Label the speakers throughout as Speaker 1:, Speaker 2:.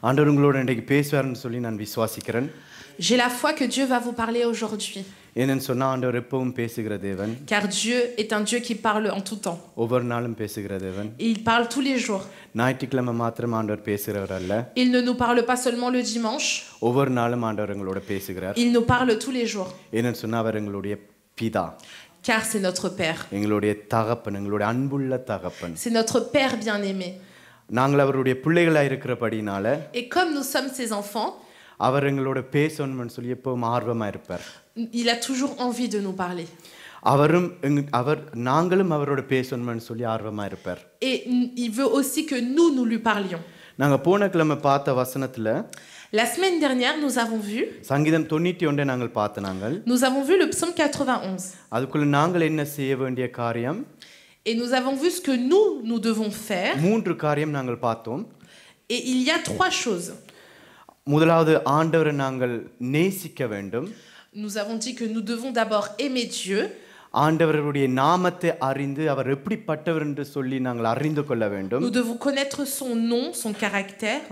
Speaker 1: ஆண்டவர் உங்களோட இன்றைக்கு பேசுவார்னு சொல்லி நான் விசுவாசிக்கிறேன்.
Speaker 2: J'ai la foi que Dieu va vous parler aujourd'hui.
Speaker 1: ஏனென்னு சொன்னா ஆண்டவர் எப்பவும் பேசுகிற தேவன்.
Speaker 2: Car Dieu est un Dieu qui parle en tout temps.
Speaker 1: ஒவ்வொரு நாளும் பேசுகிற தேவன்.
Speaker 2: Il parle tous les jours.
Speaker 1: ஞாயிற்றுக்கிழமை மாத்திரம் ஆண்டவர் பேசுகிறவர் அல்ல.
Speaker 2: Il ne nous parle pas seulement le dimanche.
Speaker 1: ஒவ்வொரு நாளும் ஆண்டவர் எங்களோட பேசுகிறார்.
Speaker 2: Il nous parle tous les jours.
Speaker 1: ஏனென்னு சொன்னா அவர் எங்களுடைய பிதா.
Speaker 2: Car c'est notre Père.
Speaker 1: எங்களுடைய தகப்பன், எங்களுடைய அன்புள்ள தகப்பன்.
Speaker 2: C'est notre Père bien-aimé.
Speaker 1: நாங்கள் அவருடைய பிள்ளைகளா இருக்கிறபடினால
Speaker 2: Et comme nous sommes ses enfants,
Speaker 1: அவர் எங்களோட பேசணும்னு சொல்லி எப்பவும் ஆர்வமா இருப்பார்.
Speaker 2: il a toujours envie de nous parler.
Speaker 1: நாங்களும் அவரோட பேசணும்னு சொல்லி ஆர்வமா இருப்பார்.
Speaker 2: Et il veut aussi que nous lui parlions.
Speaker 1: நாங்க போன கிழமை பார்த்த வசனத்துல
Speaker 2: La semaine dernière, nous avons vu
Speaker 1: சங்கீதம் 91 நாங்கள் பார்த்தோம்.
Speaker 2: Nous avons vu le psaume 91.
Speaker 1: அதுக்குள்ள நாங்கள் என்ன செய்ய வேண்டிய காரியம்?
Speaker 2: Et nous avons vu ce que nous devons faire.
Speaker 1: மூன்று காரியம் நாங்கள் பார்த்தோம்.
Speaker 2: Et il y a trois choses.
Speaker 1: முதலாவது ஆண்டவரை நாங்கள் நேசிக்க வேண்டும்.
Speaker 2: Nous avons dit que nous devons d'abord aimer Dieu.
Speaker 1: ஆண்டவருடைய நாமத்தை அறிந்து அவர் எப்படிப்பட்டவர் என்று சொல்லி நாங்கள் அறிந்து கொள்ள வேண்டும்.
Speaker 2: Nous devons connaître son nom, son caractère.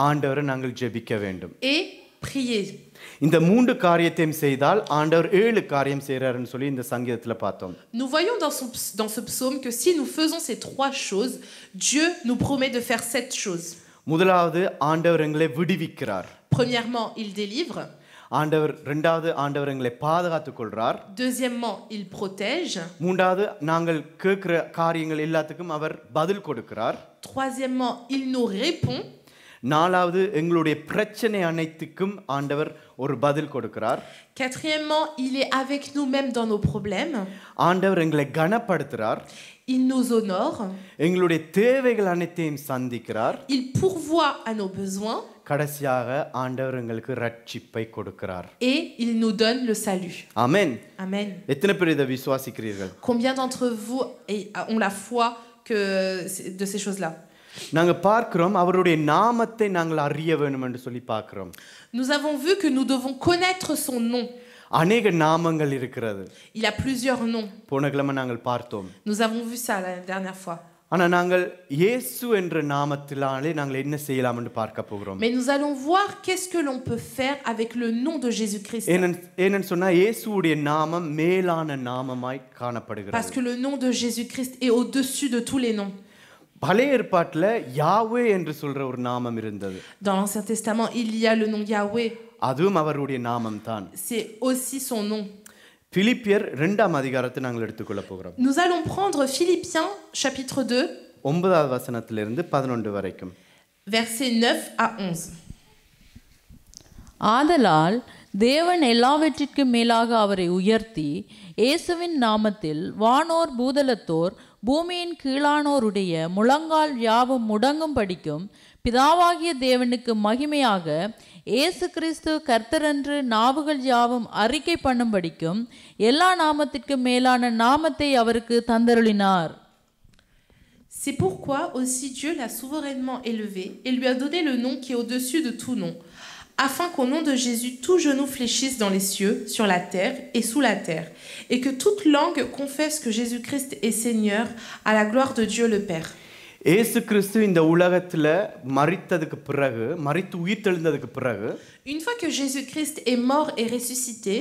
Speaker 1: ஆண்டவரை நாங்கள் ஜெபிக்க வேண்டும்.
Speaker 2: Et prier.
Speaker 1: இந்த மூன்று காரியத்தையும் செய்தால் ஆண்டவர் 7 காரியம் செய்றாருன்னு சொல்லி இந்த சங்கீதத்துல பார்த்தோம்.
Speaker 2: Nous voyons dans ce psaume que si nous faisons ces trois choses, Dieu nous promet de faire 7 choses.
Speaker 1: முதலாவது ஆண்டவர் எங்களை விடுவிக்கிறார்.
Speaker 2: Premièrement, il délivre.
Speaker 1: இரண்டாவது ஆண்டவர் எங்களை பாதுகாத்துக் கொள்றார்.
Speaker 2: Deuxièmement, il protège.
Speaker 1: மூன்றாவது நாங்கள் கேட்கிற காரியங்கள் எல்லாத்துக்கும் அவர் பதில் கொடுக்கிறார்.
Speaker 2: Troisièmement, il nous répond.
Speaker 1: நாலாவது எங்களுடைய பிரச்சனை அனைத்துக்கும் ஆண்டவர் ஒரு பதில் கொடுக்கிறார்.
Speaker 2: Quatrièmement, il est avec nous même dans nos problèmes.
Speaker 1: ஆண்டவர் எங்களை கனப்படுத்துறார்.
Speaker 2: Il nous honore.
Speaker 1: எங்களுடைய தேவைகள் அனைத்தையும் சந்திக்கிறார்.
Speaker 2: Il pourvoit à nos besoins.
Speaker 1: கடைசியாக ஆண்டவர் எங்களுக்கு ரட்சிப்பை கொடுக்கிறார்.
Speaker 2: Et il nous donne le salut.
Speaker 1: ஆமென்.
Speaker 2: Amen.
Speaker 1: எத்தனை பேர் இதை விசுவாசிக்கிறீர்கள்?
Speaker 2: Combien d'entre vous ont la foi de ces choses-là?
Speaker 1: நாங்க பார்க்கிறோம் அவருடைய நாமத்தை நாங்கள் அறிய வேண்டும் என்று சொல்லி பார்க்கிறோம்.
Speaker 2: Nous avons vu que nous devons connaître son nom.
Speaker 1: அநேக நாமங்கள் இருக்கிறது.
Speaker 2: Il a plusieurs noms.
Speaker 1: போன கிழமை நாங்கள் பார்த்தோம்.
Speaker 2: Nous avons vu ça la dernière fois.
Speaker 1: ஆனா நாங்கள் இயேசு என்ற நாமத்தினாலே நாங்கள் என்ன செய்யலாம் என்று பார்க்க போகிறோம்.
Speaker 2: Mais nous allons voir qu'est-ce que l'on peut faire avec le nom de Jésus-Christ.
Speaker 1: ஏனென்னு சொன்னா இயேசுவுடைய நாமம் மேலான நாமமாய் காணப்படுகிறது.
Speaker 2: Parce que le nom de Jésus-Christ est au-dessus de tous les noms.
Speaker 1: பழைய ஏற்பாட்டில் யாவே என்று சொல்ற ஒரு நாமம் இருந்தது.
Speaker 2: Dans l'Ancien Testament, il y a le nom Yahweh.
Speaker 1: அதுவும் அவருடைய நாமம் தான்.
Speaker 2: C'est aussi son nom.
Speaker 1: பிலிப்பியர் 2ஆம் அதிகாரத்தை நாங்கள் எடுத்துக்கொள்ள போகிறோம்.
Speaker 2: Nous allons prendre Philippiens chapitre 2
Speaker 1: 9வது வசனத்திலிருந்து 11 வரைக்கும்.
Speaker 2: Versets 9 à 11.
Speaker 3: ஆதலால் தேவன் எல்லாவற்றிற்கும் மேலாக அவரை உயர்த்தி இயேசுவின் நாமத்தில் வானோர் பூதலத்தோர் பூமியின் கீழானோருடைய முழங்கால் யாவும் முடங்கும் படிக்கும் பிதாவாகிய தேவனுக்கு மகிமையாக இயேசு கிறிஸ்து கர்த்தரென்று நாவுகள் யாவும் அறிக்கை பண்ணும்படிக்கும் எல்லா நாமத்திற்கும் மேலான நாமத்தை அவருக்கு தந்தருளினார்.
Speaker 2: C'est pourquoi aussi Dieu l'a souverainement élevé et lui a donné le nom qui est au-dessus de tout nom, afin qu'au nom de Jésus tout genou fléchisse dans les cieux, sur la terre et sous la terre, et que toute langue confesse que Jésus-Christ est Seigneur, à la gloire de Dieu le Père.
Speaker 1: இயேசு கிறிஸ்து இந்த உலகத்துல மரித்து உயிர்த்தெழுந்ததுக்கு பிறகு
Speaker 2: Une fois que Jésus-Christ est mort et ressuscité,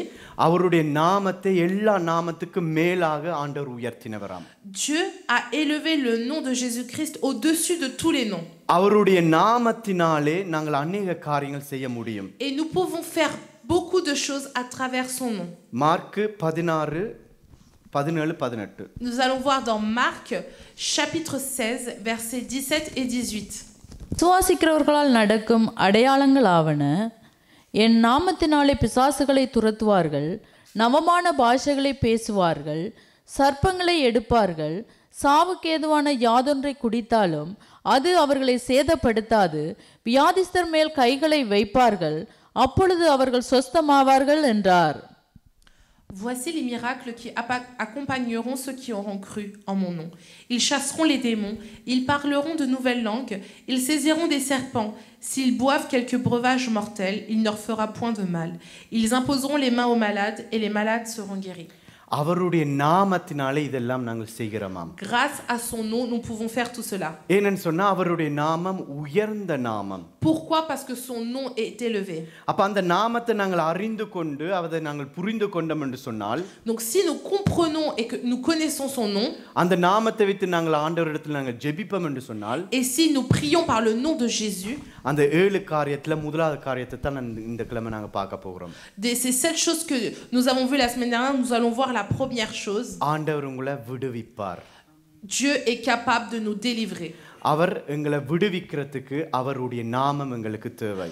Speaker 1: அவருடைய நாமத்தை எல்லா நாமத்துக்கும் மேலாக ஆண்டவர் உயர்த்தினவராம்.
Speaker 2: Dieu a élevé le nom de Jésus-Christ au-dessus de tous les noms.
Speaker 1: அவருடைய நாமத்தினாலே நாங்கள் அநேக காரியங்கள் செய்ய முடியும்.
Speaker 2: Et nous pouvons faire beaucoup de choses à travers son nom.
Speaker 1: Mark 16 17 18.
Speaker 2: Nous allons voir dans Marc chapitre 16 versets 17 et 18.
Speaker 3: விசுவாசிக்கிறவர்களால் நடக்கும் அடையாளங்கள் ஆவன, என் நாமத்தினாலே பிசாசுகளை துரத்துவார்கள், நவமான பாஷைகளை பேசுவார்கள், சர்ப்பங்களை எடுப்பார்கள், சாவுக்கேதுவான யாதொன்றை குடித்தாலும் அது அவர்களை சேதப்படுத்தாது, வியாதிஸ்தர் மேல் கைகளை வைப்பார்கள், அப்பொழுது அவர்கள் சொஸ்தமாவார்கள் என்றார்.
Speaker 2: Voici les miracles qui accompagneront ceux qui auront cru en mon nom. Ils chasseront les démons, ils parleront de nouvelles langues, ils saisiront des serpents. S'ils boivent quelques breuvages mortels, il ne leur fera point de mal. Ils imposeront les mains aux malades et les malades seront guéris.
Speaker 1: அவருடைய நாமத்தினாலே இதெல்லாம் நாங்கள் செய்கிறோமாம்.
Speaker 2: Grâce à son nom, nous pouvons faire tout cela.
Speaker 1: ஏன்னு சொன்னா அவருடைய நாமம் உயர்ந்த நாமம்.
Speaker 2: Pourquoi? Parce que son nom est élevé.
Speaker 1: அப்ப அந்த நாமத்தை நாங்கள் அறிந்து கொண்டு அதை நாங்கள் புரிந்து கொண்டோம் என்று சொன்னால்,
Speaker 2: Donc si nous comprenons et que nous connaissons son nom,
Speaker 1: அந்த நாமத்தை வைத்து நாங்கள் ஆண்டவரிடத்தில் நாங்கள் ஜெபிப்போம் என்று சொன்னால்,
Speaker 2: et si nous prions par le nom de Jésus,
Speaker 1: அந்த 7 காரியத்துல முதலாவது காரியத்தை தான் இந்த கிழமை நாங்கள் பார்க்க போகிறோம்.
Speaker 2: ces 7 choses que nous avons vues la semaine dernière, nous allons voir la première chose.
Speaker 1: ஆண்டவர் உங்களை விடுவிப்பார்.
Speaker 2: Dieu est capable de nous délivrer.
Speaker 1: அவர் எங்களை விடுவிக்கிறதுக்கு அவருடைய நாமம் எங்களுக்கு தேவை.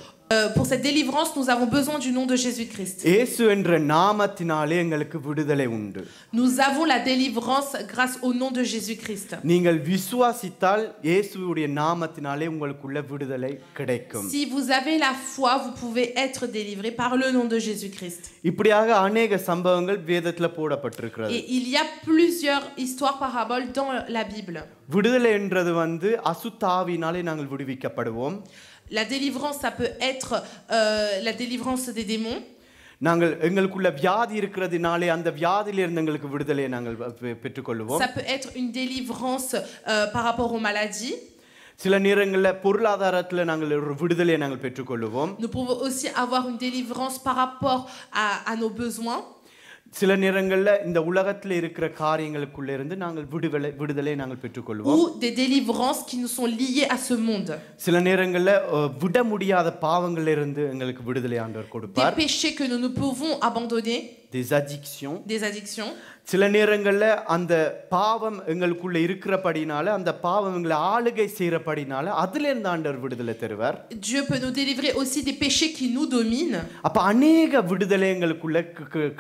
Speaker 2: Pour cette délivrance, nous avons besoin du nom de Jésus-Christ.
Speaker 1: இயேசு என்ற நாமத்தினாலே எங்களுக்கு விடுதலை உண்டு.
Speaker 2: Nous avons la délivrance grâce au nom de Jésus-Christ.
Speaker 1: நீங்கள் விசுவாசித்தால் இயேசுவுடைய நாமத்தினாலே உங்களுக்குள்ள விடுதலை கிடைக்கும்.
Speaker 2: Si vous avez la foi, vous pouvez être délivré par le nom de Jésus-Christ.
Speaker 1: இப்படியாக அநேக சம்பவங்கள் வேதத்துல போடப்பட்டிருக்கிறது.
Speaker 2: Et il y a plusieurs histoires paraboles dans la Bible.
Speaker 1: விடுதலை என்றது அசுத்தாவினாலே நாங்கள் விடுவிக்கப்படுவோம்.
Speaker 2: La délivrance, ça peut être la délivrance des démons.
Speaker 1: நாங்கள் எங்களுக்குள்ள வியாதி இருக்கிறதுனாலே அந்த வியாதியிலிருந்து எங்களுக்கு விடுதலையை நாங்கள் பெற்றுக்கொள்வோம்.
Speaker 2: Ça peut être une délivrance par rapport aux maladies.
Speaker 1: சில நேரங்களில் பொருளாதாரத்துல நாங்கள் ஒரு விடுதலையை நாங்கள் பெற்றுக்கொள்வோம்.
Speaker 2: Nous pouvons aussi avoir une délivrance par rapport à nos besoins.
Speaker 1: சில நேரங்கள்ல இந்த உலகத்துல இருக்கிற காரியங்களுக்குள்ள இருந்து நாங்கள் விடுதலை நாங்கள் பெற்றுக்கொள்வோம்.
Speaker 2: Ou des délivrances qui nous sont liées à ce monde.
Speaker 1: சில நேரங்கள்ல விட முடியாத பாவங்கள்ல இருந்து எங்களுக்கு விடுதலை ஆண்டவர் கொடுப்பார்.
Speaker 2: Des péchés que nous ne pouvons abandonner.
Speaker 1: Des addictions.
Speaker 2: Des addictions.
Speaker 1: சில நேரங்கள்ல அந்த பாவம் எங்களுக்குள்ள இருக்கிறபடினால அந்த பாவம் எங்களை ஆளுகை செய்யறபடினால அதுல இருந்து ஆண்டவர் விடுதலை தருவார்.
Speaker 2: Dieu peut nous délivrer aussi des péchés qui nous dominent.
Speaker 1: அப்ப அநேக விடுதலை எங்களுக்குள்ள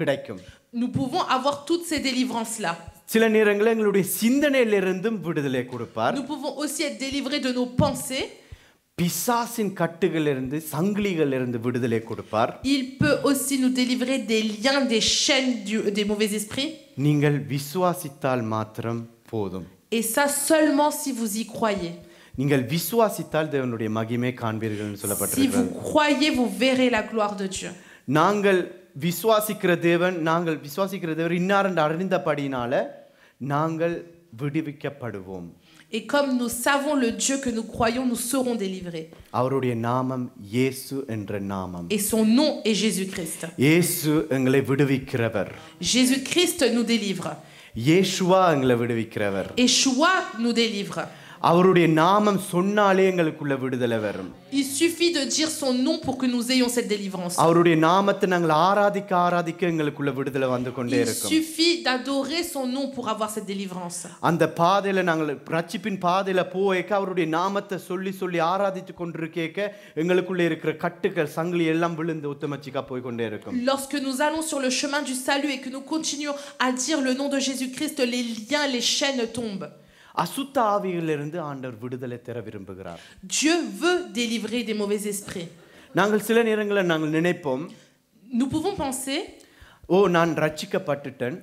Speaker 1: கிடைக்கும்.
Speaker 2: Nous pouvons avoir toutes ces délivrances-là.
Speaker 1: சில நேரங்களில் எங்களுடைய சிந்தனையிலிருந்தும் விடுதலை கொடுப்பார்.
Speaker 2: Nous pouvons aussi être délivrés de nos pensées.
Speaker 1: பிசாசின் கட்டுகளிலிருந்து சங்கிலிகளிலிருந்து விடுதலை கொடுப்பார்.
Speaker 2: Il peut aussi nous délivrer des liens, des chaînes des mauvais esprits.
Speaker 1: நீங்கள் விசுவாசித்தால் மாத்திரம் போதும்.
Speaker 2: Et ça seulement si vous y croyez.
Speaker 1: நீங்கள் விசுவாசித்தால் தேவனுடைய மகிமை காண்பீர்கள் என்று
Speaker 2: Si
Speaker 1: சொல்லப்பட்டிருக்கிறது.
Speaker 2: vous croyez, vous verrez la gloire de Dieu.
Speaker 1: நாங்கள் விசுவாசிக்கிற தேவன் இன்னார் என்று அறிந்தபடினால நாங்கள் விடுவிக்கப்படுவோம்.
Speaker 2: Et comme nous savons le Dieu que nous croyons, nous serons délivrés.
Speaker 1: அவருடைய நாமம் இயேசு என்ற நாமம்.
Speaker 2: Et son nom est Jésus-Christ.
Speaker 1: இயேசு எங்களை விடுவிக்கிறவர்.
Speaker 2: Jésus-Christ nous délivre.
Speaker 1: இயேசுவா எங்களை விடுவிக்கிறவர்.
Speaker 2: Yeshua nous délivre.
Speaker 1: அவருடைய நாமம் சொன்னாலே எங்களுக்குள்ள விடுதலை வரும்.
Speaker 2: Il suffit de dire son nom pour que nous ayons cette délivrance.
Speaker 1: அவருடைய நாமத்தை நாங்கள் ஆராதிக்க எங்களுக்குள்ள விடுதலை வந்து கொண்டே
Speaker 2: Il
Speaker 1: இருக்கும்.
Speaker 2: suffit d'adorer son nom pour avoir cette délivrance.
Speaker 1: அந்த பாதையில நாங்கள் ரட்சிப்பின் பாதையில போய்க்க அவருடைய நாமத்தை சொல்லி ஆராதித்து கொண்டிருக்க எங்களுக்குள்ள இருக்கிற கட்டுகள் சங்கிலி எல்லாம் விழுந்து உத்தமச்சிக்கா போய் கொண்டே இருக்கும்.
Speaker 2: Lorsque nous allons sur le chemin du salut et que nous continuons à dire le nom de Jésus-Christ, les liens, les chaînes tombent.
Speaker 1: அசுத்த ஆவியிலிருந்து ஆண்டவர் விடுதலை தர விரும்புகிறார்.
Speaker 2: Dieu veut délivrer des mauvais esprits.
Speaker 1: நாங்கள் சில நேரங்களில் நாங்கள் நினைப்போம்,
Speaker 2: Nous pouvons penser,
Speaker 1: நான் ரட்சிக்கப்பட்டுட்டேன்,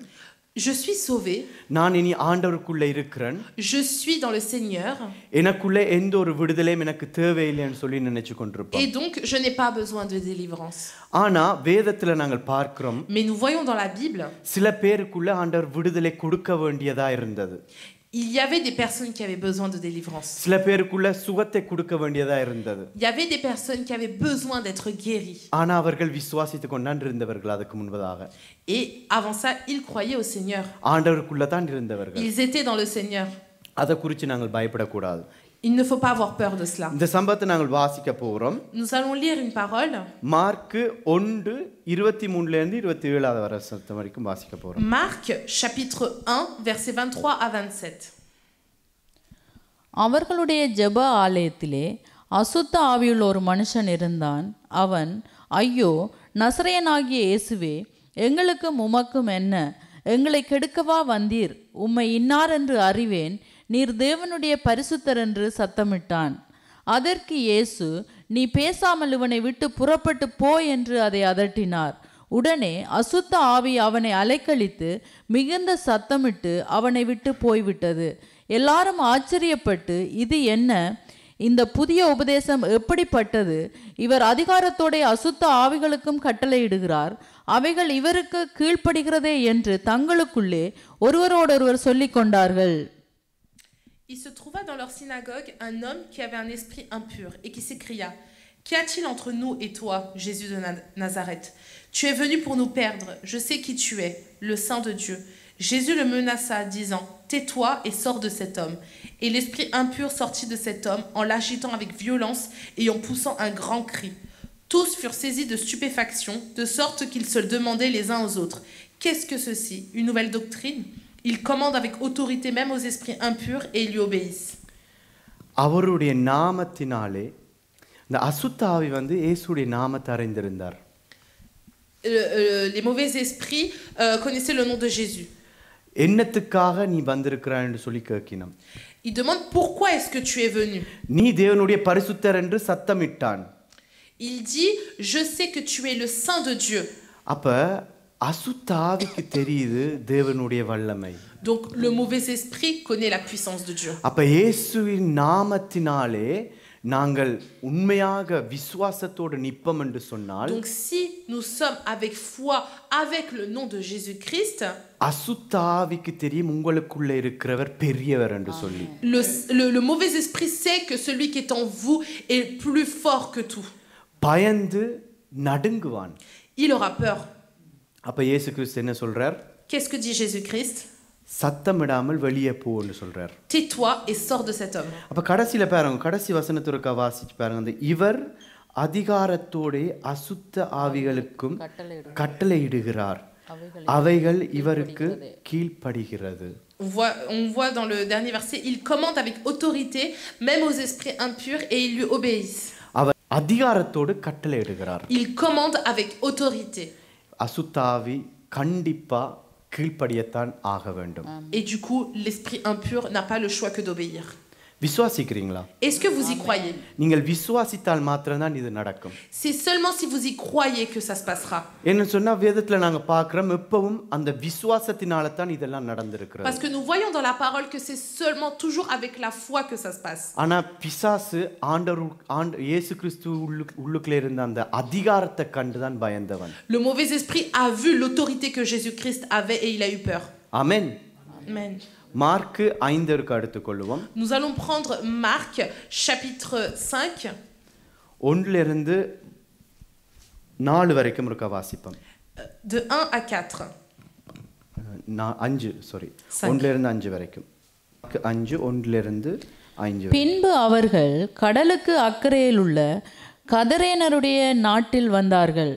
Speaker 2: je suis sauvé,
Speaker 1: நான் இனி ஆண்டவருக்குள்ள இருக்கிறேன்,
Speaker 2: je suis dans le Seigneur,
Speaker 1: எனக்குள்ள எந்த ஒரு விடுதலையும் எனக்கு தேவையில்லைன்னு சொல்லி நினைச்சு கொண்டிருப்போம்.
Speaker 2: et donc je n'ai pas besoin de délivrance.
Speaker 1: ஆனா வேதத்துல நாங்கள் பார்க்கிறோம்,
Speaker 2: Mais nous voyons dans la Bible,
Speaker 1: சில பேருக்குள்ள ஆண்டவர் விடுதலை கொடுக்க வேண்டியதா இருந்தது.
Speaker 2: il y avait des personnes qui avaient besoin de délivrance.
Speaker 1: சில பேருக்குள்ள சுகத்தை கொடுக்க வேண்டியதா இருந்தது.
Speaker 2: Il y avait des personnes qui avaient besoin d'être guéries.
Speaker 1: ஆனா அவர்கள் விசுவாசித்துக் கொண்டிருந்தவர்கள் அதுக்கு முன்பதாக.
Speaker 2: Et avant ça, ils croyaient au Seigneur.
Speaker 1: ஆண்டவருக்குள்ள தான் இருந்தவர்கள்.
Speaker 2: Ils étaient dans le Seigneur.
Speaker 1: அதை குறித்து நாங்கள் பயப்படக்கூடாது.
Speaker 2: Il ne faut pas avoir peur de cela.
Speaker 1: இந்த சம்பவத்தை நாங்கள் வாசிக்க போறோம்.
Speaker 2: Nous allons lire une parole.
Speaker 1: Mark 1:23 இருந்து 27 வசனம் வரைக்கும் வாசிக்க போறோம்.
Speaker 2: Marc chapitre 1 versets 23 à 27.
Speaker 3: அவர்களுடைய ஜெப ஆலயத்திலே அசுத்த ஆவியுள்ள ஒரு மனுஷன் இருந்தான். அவன், ஐயோ, நசரேயனாகிய இயேசுவே, எங்களுக்கும் உமக்கும் என்ன? எங்களை கெடுக்கவா வந்தீர்? உம்மை இன்னார் என்று அறிவேன், நீர் தேவனுடைய பரிசுத்தர் என்று சத்தமிட்டான். அதற்கு இயேசு, நீ பேசாமல் இவனை விட்டு புறப்பட்டு போ என்று அதை அதட்டினார். உடனே அசுத்த ஆவி அவனை அலைக்கழித்து மிகுந்த சத்தமிட்டு அவனை விட்டு போய்விட்டது. எல்லாரும் ஆச்சரியப்பட்டு, இது என்ன? இந்த புதிய உபதேசம் எப்படிப்பட்டது? இவர் அதிகாரத்தோட அசுத்த ஆவிகளுக்கும் கட்டளையிடுகிறார், அவைகள் இவருக்கு கீழ்ப்படுகிறதே என்று தங்களுக்குள்ளே ஒருவரோடொருவர் சொல்லிக் கொண்டார்கள்.
Speaker 2: Il se trouva dans leur synagogue un homme qui avait un esprit impur et qui s'écria: Qu'y a-t-il entre nous et toi, Jésus de Nazareth? Tu es venu pour nous perdre. Je sais qui tu es, le Saint de Dieu. Jésus le menaça, disant: Tais-toi et sors de cet homme. Et l'esprit impur sortit de cet homme en l'agitant avec violence et en poussant un grand cri. Tous furent saisis de stupéfaction, de sorte qu'ils se le demandaient les uns aux autres: Qu'est-ce que ceci? Une nouvelle doctrine? Il commande avec autorité même aux esprits impurs et ils lui obéissent.
Speaker 1: அவருடைய நாமத்தினாலே இந்த அசுத்தாவி இயேசுடைய நாமத்தை அறிந்திருந்தார்.
Speaker 2: Les mauvais esprits connaissaient le nom de Jésus.
Speaker 1: என்னத்துக்காக நீ வந்திருக்கிறாய் என்று சொல்லி கேட்கினான்.
Speaker 2: Il demande: Pourquoi est-ce que tu es venu?
Speaker 1: நீ தேவனுடைய பரிசுத்தர் என்று சத்தமிட்டான்.
Speaker 2: Il dit: Je sais que tu es le Saint de Dieu.
Speaker 1: அப்ப அசுத்தாவிக்கு தெரியுது தேவனுடைய வல்லமை.
Speaker 2: Donc le mauvais esprit connaît la puissance de Dieu.
Speaker 1: அப்ப இயேசுவின் நாமத்தினாலே நாங்கள் உண்மையாக விசுவாசத்தோடு நிற்போம் என்று சொன்னால்,
Speaker 2: Donc si nous sommes avec foi avec le nom de Jésus-Christ,
Speaker 1: அசுத்தாவிக்கு தெரியும் உங்களுக்குள்ள இருக்கிறவர் பெரியவர் என்று சொல்லி.
Speaker 2: le mauvais esprit sait que celui qui est en vous est plus fort que tout.
Speaker 1: பயந்து நடுங்குவான்.
Speaker 2: Il aura peur.
Speaker 1: அப்ப இயேசு கிறிஸ்து என்ன சொல்றார்?
Speaker 2: Qu'est-ce que dit Jésus-Christ?
Speaker 1: சத்தமிடாமல் வெளியே போன்னு சொல்றார்.
Speaker 2: Tais-toi et sors de cet homme.
Speaker 1: அப்ப கடைசியில பாருங்க, கடைசி வசனத்துக்கு வாசிச்சு பாருங்க. இவர் அதிகாரத்தோட அசுத்த ஆவிகளுக்கும் கட்டளையிடுகிறார், அவைகள் இவருக்கு கீழ்ப்படுகிறது.
Speaker 2: On voit dans le dernier verset: il commande avec autorité même aux esprits impurs et ils lui obéissent.
Speaker 1: அவர் அதிகாரத்தோடு கட்டளையிடுகிறார்.
Speaker 2: Il commande avec autorité.
Speaker 1: அசுத்தாவி கண்டிப்பா கீழ்ப்படியத்தான் ஆக வேண்டும்.
Speaker 2: Et du coup, l'esprit impur n'a pas le choix que d'obéir.
Speaker 1: விசுவாசிக்கிறீங்களா?
Speaker 2: Est-ce que vous y croyez?
Speaker 1: நீங்கள் விசுவாசித்தால் மாத்திரம்தான் இது நடக்கும்.
Speaker 2: C'est seulement si vous y croyez que ça se passera.
Speaker 1: என்ன சொன்னா வேதத்துல நாங்க பார்க்கிறோம் எப்பவும் அந்த விசுவாசத்தினால தான் இதெல்லாம் நடந்திருக்கிறது.
Speaker 2: Parce que nous voyons dans la parole que c'est seulement toujours avec la foi que ça se passe.
Speaker 1: ஆனா பிசாசு இயேசு கிறிஸ்து உள்ளுக்குள்ள இருந்த அந்த அதிகாரத்தை கண்டு தான் பயந்தவன்.
Speaker 2: Le mauvais esprit a vu l'autorité que Jésus-Christ avait et il a eu peur.
Speaker 1: Amen.
Speaker 2: Amen.
Speaker 1: Mark 5 எடுத்துக்கொள்வோம்.
Speaker 2: Nous allons prendre Marc chapitre 5
Speaker 1: 1 4 வரைக்கும் இருக்க வாசிப்போம்.
Speaker 2: de 1 à 4.
Speaker 1: 5 சாரி 1 5 வரைக்கும். 5 1 5.
Speaker 3: பின்பு அவர்கள் கடலுக்கு அக்கறையில் உள்ள கதரேனருடைய நாட்டில் வந்தார்கள்.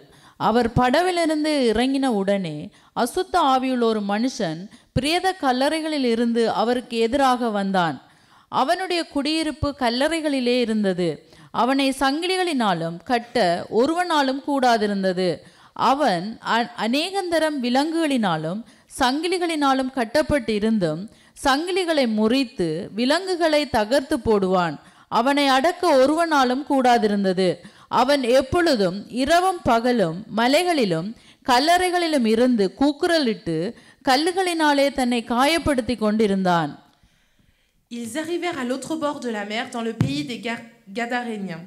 Speaker 3: அவர் படவிலிருந்து இறங்கின உடனே அசுத்த ஆவியுள்ள ஒரு மனுஷன் பிரேத கல்லறைகளில் இருந்து அவருக்கு எதிராக வந்தான். அவனுடைய குடியிருப்பு கல்லறைகளிலே இருந்தது. அவனை சங்கிலிகளினாலும் கட்ட ஒருவனாலும் கூடாதிருந்தது. அவன் அநேகந்தரம் விலங்குகளினாலும் சங்கிலிகளினாலும் கட்டப்பட்டு இருந்தும் சங்கிலிகளை முறித்து விலங்குகளை தகர்த்து போடுவான். அவனை அடக்க ஒருவனாலும் கூடாதிருந்தது. அவன் எப்பொழுதும் இரவும் பகலும் மலைகளிலும் கல்லறைகளிலும் இருந்து கூக்குரலிட்டு கல்லுகளினாலே தன்னை காயப்படுத்தி கொண்டிருந்தான்.
Speaker 2: Ils arrivèrent à l'autre bord de la mer dans le pays des Gadaréniens.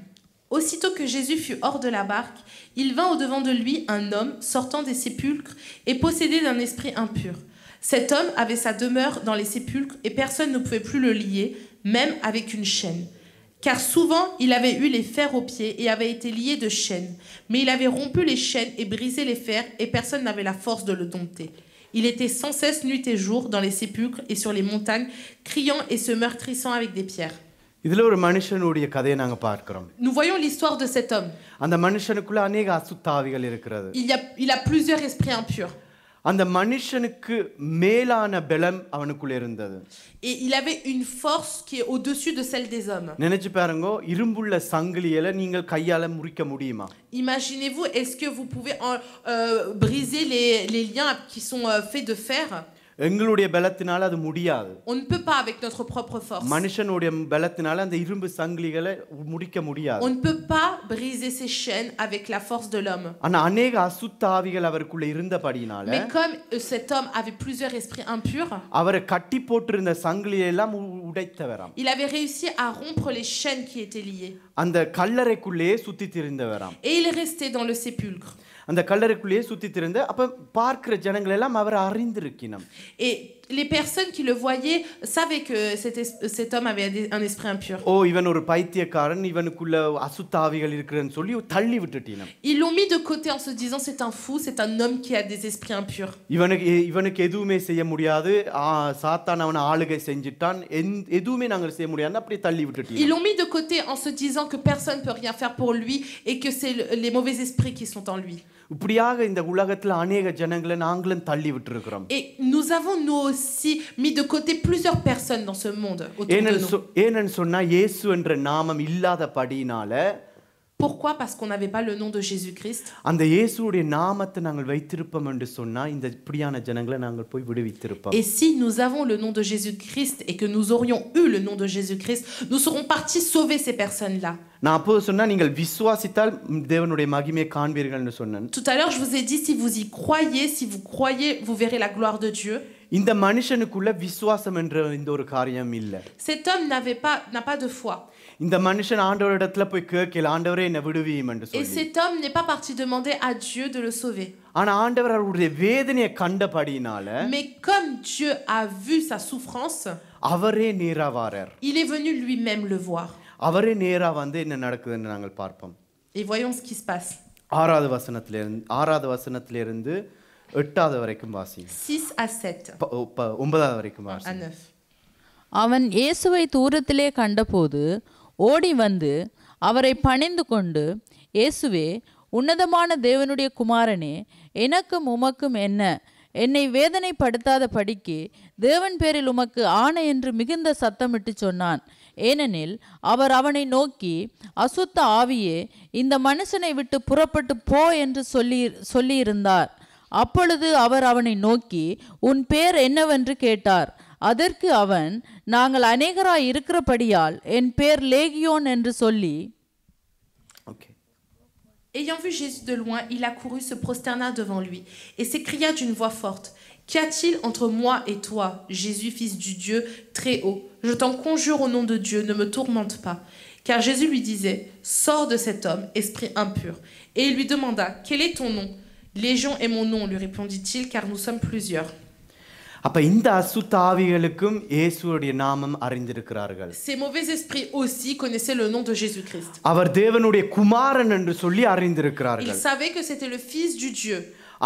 Speaker 2: Aussitôt que Jésus fut hors de la barque, il vint au-devant de lui un homme sortant des sépulcres et possédé d'un esprit impur. Cet homme avait sa demeure dans les sépulcres et personne ne pouvait plus le lier, même avec une chaîne. Car souvent il avait eu les fers aux pieds et avait été lié de chaînes. Mais il avait rompu les chaînes et brisé les fers et personne n'avait la force de le dompter. Il était sans cesse nuit et jour dans les sépulcres et sur les montagnes, criant et se meurtrissant avec des pierres.
Speaker 1: இதுல ஒரு மனுஷனுடைய கதையை நாங்க பார்க்கிறோம்.
Speaker 2: Nous voyons l'histoire de cet homme.
Speaker 1: அந்த மனுஷனுக்குள்ள अनेक அசுத்தாவிகள் இருக்கிறது.
Speaker 2: Il a plusieurs esprits impurs.
Speaker 1: அந்த மனுஷனுக்கு மேலான பலம் அவனுக்குள்ள இருந்தது.
Speaker 2: Et il avait une force qui est au-dessus de celle des hommes.
Speaker 1: நினைச்சு பாருங்க, இரும்புள்ள சங்கிலியை நீங்கள் கையால முறிக்க முடியுமா?
Speaker 2: Imaginez-vous, est-ce que vous pouvez briser les liens qui sont faits de fer?
Speaker 1: எங்களுடைய பலத்தினால அது முடியாது.
Speaker 2: On ne peut pas avec notre propre force.
Speaker 1: மனுஷனுடைய பலத்தினால அந்த இரும்பு சங்கிலிகளை முடிக்க முடியாது.
Speaker 2: On ne peut pas briser ces chaînes avec la force de l'homme.
Speaker 1: ஆனா अनेक அசுத்த ஆவிகள் அவருக்குள்ள இருந்தபடினால,
Speaker 2: Mais comme cet homme avait plusieurs esprits impurs,
Speaker 1: அவரை கட்டி போட்டிருந்த சங்கிலியை எல்லாம் உடைத்தவராம்.
Speaker 2: Il avait réussi à rompre les chaînes qui étaient liées.
Speaker 1: அந்த கல்லறைக்குள்ளேயே சுத்தி திரிந்தவராம்.
Speaker 2: Et il est resté dans le sépulcre.
Speaker 1: அந்த கல்லறைக்குள்ளேயே சுத்தி திரிந்த அப்ப பார்க்கிற ஜனங்கள் எல்லாம் அவர் அறிந்திருக்கினம்.
Speaker 2: Et les personnes qui le voyaient savaient que cet homme avait un esprit impur.
Speaker 1: ஓ இவன் ஒரு பைத்தியக்காரன், இவனுக்குள்ள அசுத்தாவிகள் இருக்குன்னு சொல்லி தள்ளி விட்டுட்டினம்.
Speaker 2: Ils l'ont mis de côté en se disant c'est un fou, c'est un homme qui a des esprits impurs.
Speaker 1: இவனுக்கு எதுவுமே செய்ய முடியாது, சாத்தான் அவனை ஆளுகை செஞ்சிட்டான், எதுவுமே நாங்கள் செய்ய முடியாது, அப்படியே தள்ளி விட்டுட்டினம்.
Speaker 2: Ils l'ont mis de côté en se disant que personne peut rien faire pour lui et que c'est les mauvais esprits qui sont en lui.
Speaker 1: இப்படியாக இந்த உலகத்துல अनेक ஜனங்களை நாங்களும் தள்ளி விட்டுருக்கிறோம்.
Speaker 2: Et nous avons nous aussi mis de côté plusieurs personnes dans ce monde autour de nous.
Speaker 1: ஏன்னு சொன்னா இயேசு என்ற நாமம் இல்லாதபடியினால.
Speaker 2: Pourquoi? Parce qu'on n'avait pas le nom de Jésus-Christ.
Speaker 1: அந்த இயேசுவுடைய நாமத்தை நாங்கள் வைத்திருப்போம் என்று சொன்னா இந்த இப்படியான ஜனங்களை நாங்கள் போய் விடுவித்திருப்போம்.
Speaker 2: Et si nous avons le nom de Jésus-Christ et que nous aurions eu le nom de Jésus-Christ, nous serons partis sauver ces personnes-là.
Speaker 1: நான் அப்போ சொன்னா நீங்கள் விசுவாசித்தால் தேவனுடைய மகிமையை காண்பீர்கள்னு சொன்னேன்.
Speaker 2: Tout à l'heure je vous ai dit si vous y croyez, si vous croyez, vous verrez la gloire de Dieu.
Speaker 1: இந்த மனுஷனுக்குள்ள விசுவாசம் என்ற இந்த ஒரு காரியம் இல்ல.
Speaker 2: Cet homme n'a pas de foi.
Speaker 1: இந்த மனுஷன் ஆண்டவரிடத்துல போய் கேட்கல, ஆண்டவரே என்னை விடுவியும் என்று சொல்லி.
Speaker 2: Et cet homme n'est pas parti demander à Dieu de le sauver.
Speaker 1: ஆனா ஆண்டவர் அவருடைய வேதனையை கண்டபடியினால,
Speaker 2: mais comme Dieu a vu sa souffrance,
Speaker 1: அவரே நேரா வரார்.
Speaker 2: il est venu lui-même le voir.
Speaker 1: அவரே நேரா வந்து என்ன நடக்குதுன்னு நாங்கள் பார்ப்போம்.
Speaker 2: Et voyons ce qui se passe.
Speaker 1: 6வது வசனத்திலிருந்து 8வது வரைக்கும் வாசி.
Speaker 2: 6 à 7.
Speaker 1: 9வது வரைக்கும் வாசி.
Speaker 2: À 9.
Speaker 3: அவன் இயேசுவை தூரத்திலே கண்டபோது ஓடி வந்து அவரை பணிந்து கொண்டு, இயேசுவே, உன்னதமான தேவனுடைய குமாரனே, எனக்கும் உமக்கும் என்ன? என்னை வேதனைப்படுத்தாத படிக்கு தேவன் பேரில் உமக்கு ஆணை என்று மிகுந்த சத்தமிட்டு சொன்னான். ஏனெனில் அவர் அவனை நோக்கி, அசுத்த ஆவியே, இந்த மனுஷனை விட்டு புறப்பட்டு போ என்று சொல்லியிருந்தார். அப்பொழுது அவர் அவனை நோக்கி, உன் பேர் என்னவென்று கேட்டார். அதற்கு அவன், நாங்கள் அநேகராய் இருக்கிறபடியால் என் பேர் லேகியோன் என்று சொல்லி.
Speaker 2: Ayant vu Jésus de loin, il accourut, se prosterna devant lui et s'écria d'une voix forte, qu'y a-t-il entre moi et toi, Jésus, fils du Dieu très haut? Je t'en conjure au nom de Dieu, ne me tourmente pas. Car Jésus lui disait, sors de cet homme, esprit impur. Et il lui demanda, quel est ton nom? Légion est mon nom, lui répondit-il, car nous sommes plusieurs.
Speaker 1: அப்ப இந்த அசுத்த ஆவிகளுக்கும் இயேசுவுடைய நாமம் அறிந்திருக்கிறார்கள்.
Speaker 2: Ces mauvais esprits aussi connaissaient le nom de Jésus-Christ.
Speaker 1: அவர் தேவனுடைய குமாரன் என்று சொல்லி அறிந்திருக்கிறார்கள்.
Speaker 2: Ils savaient que c'était le fils du Dieu.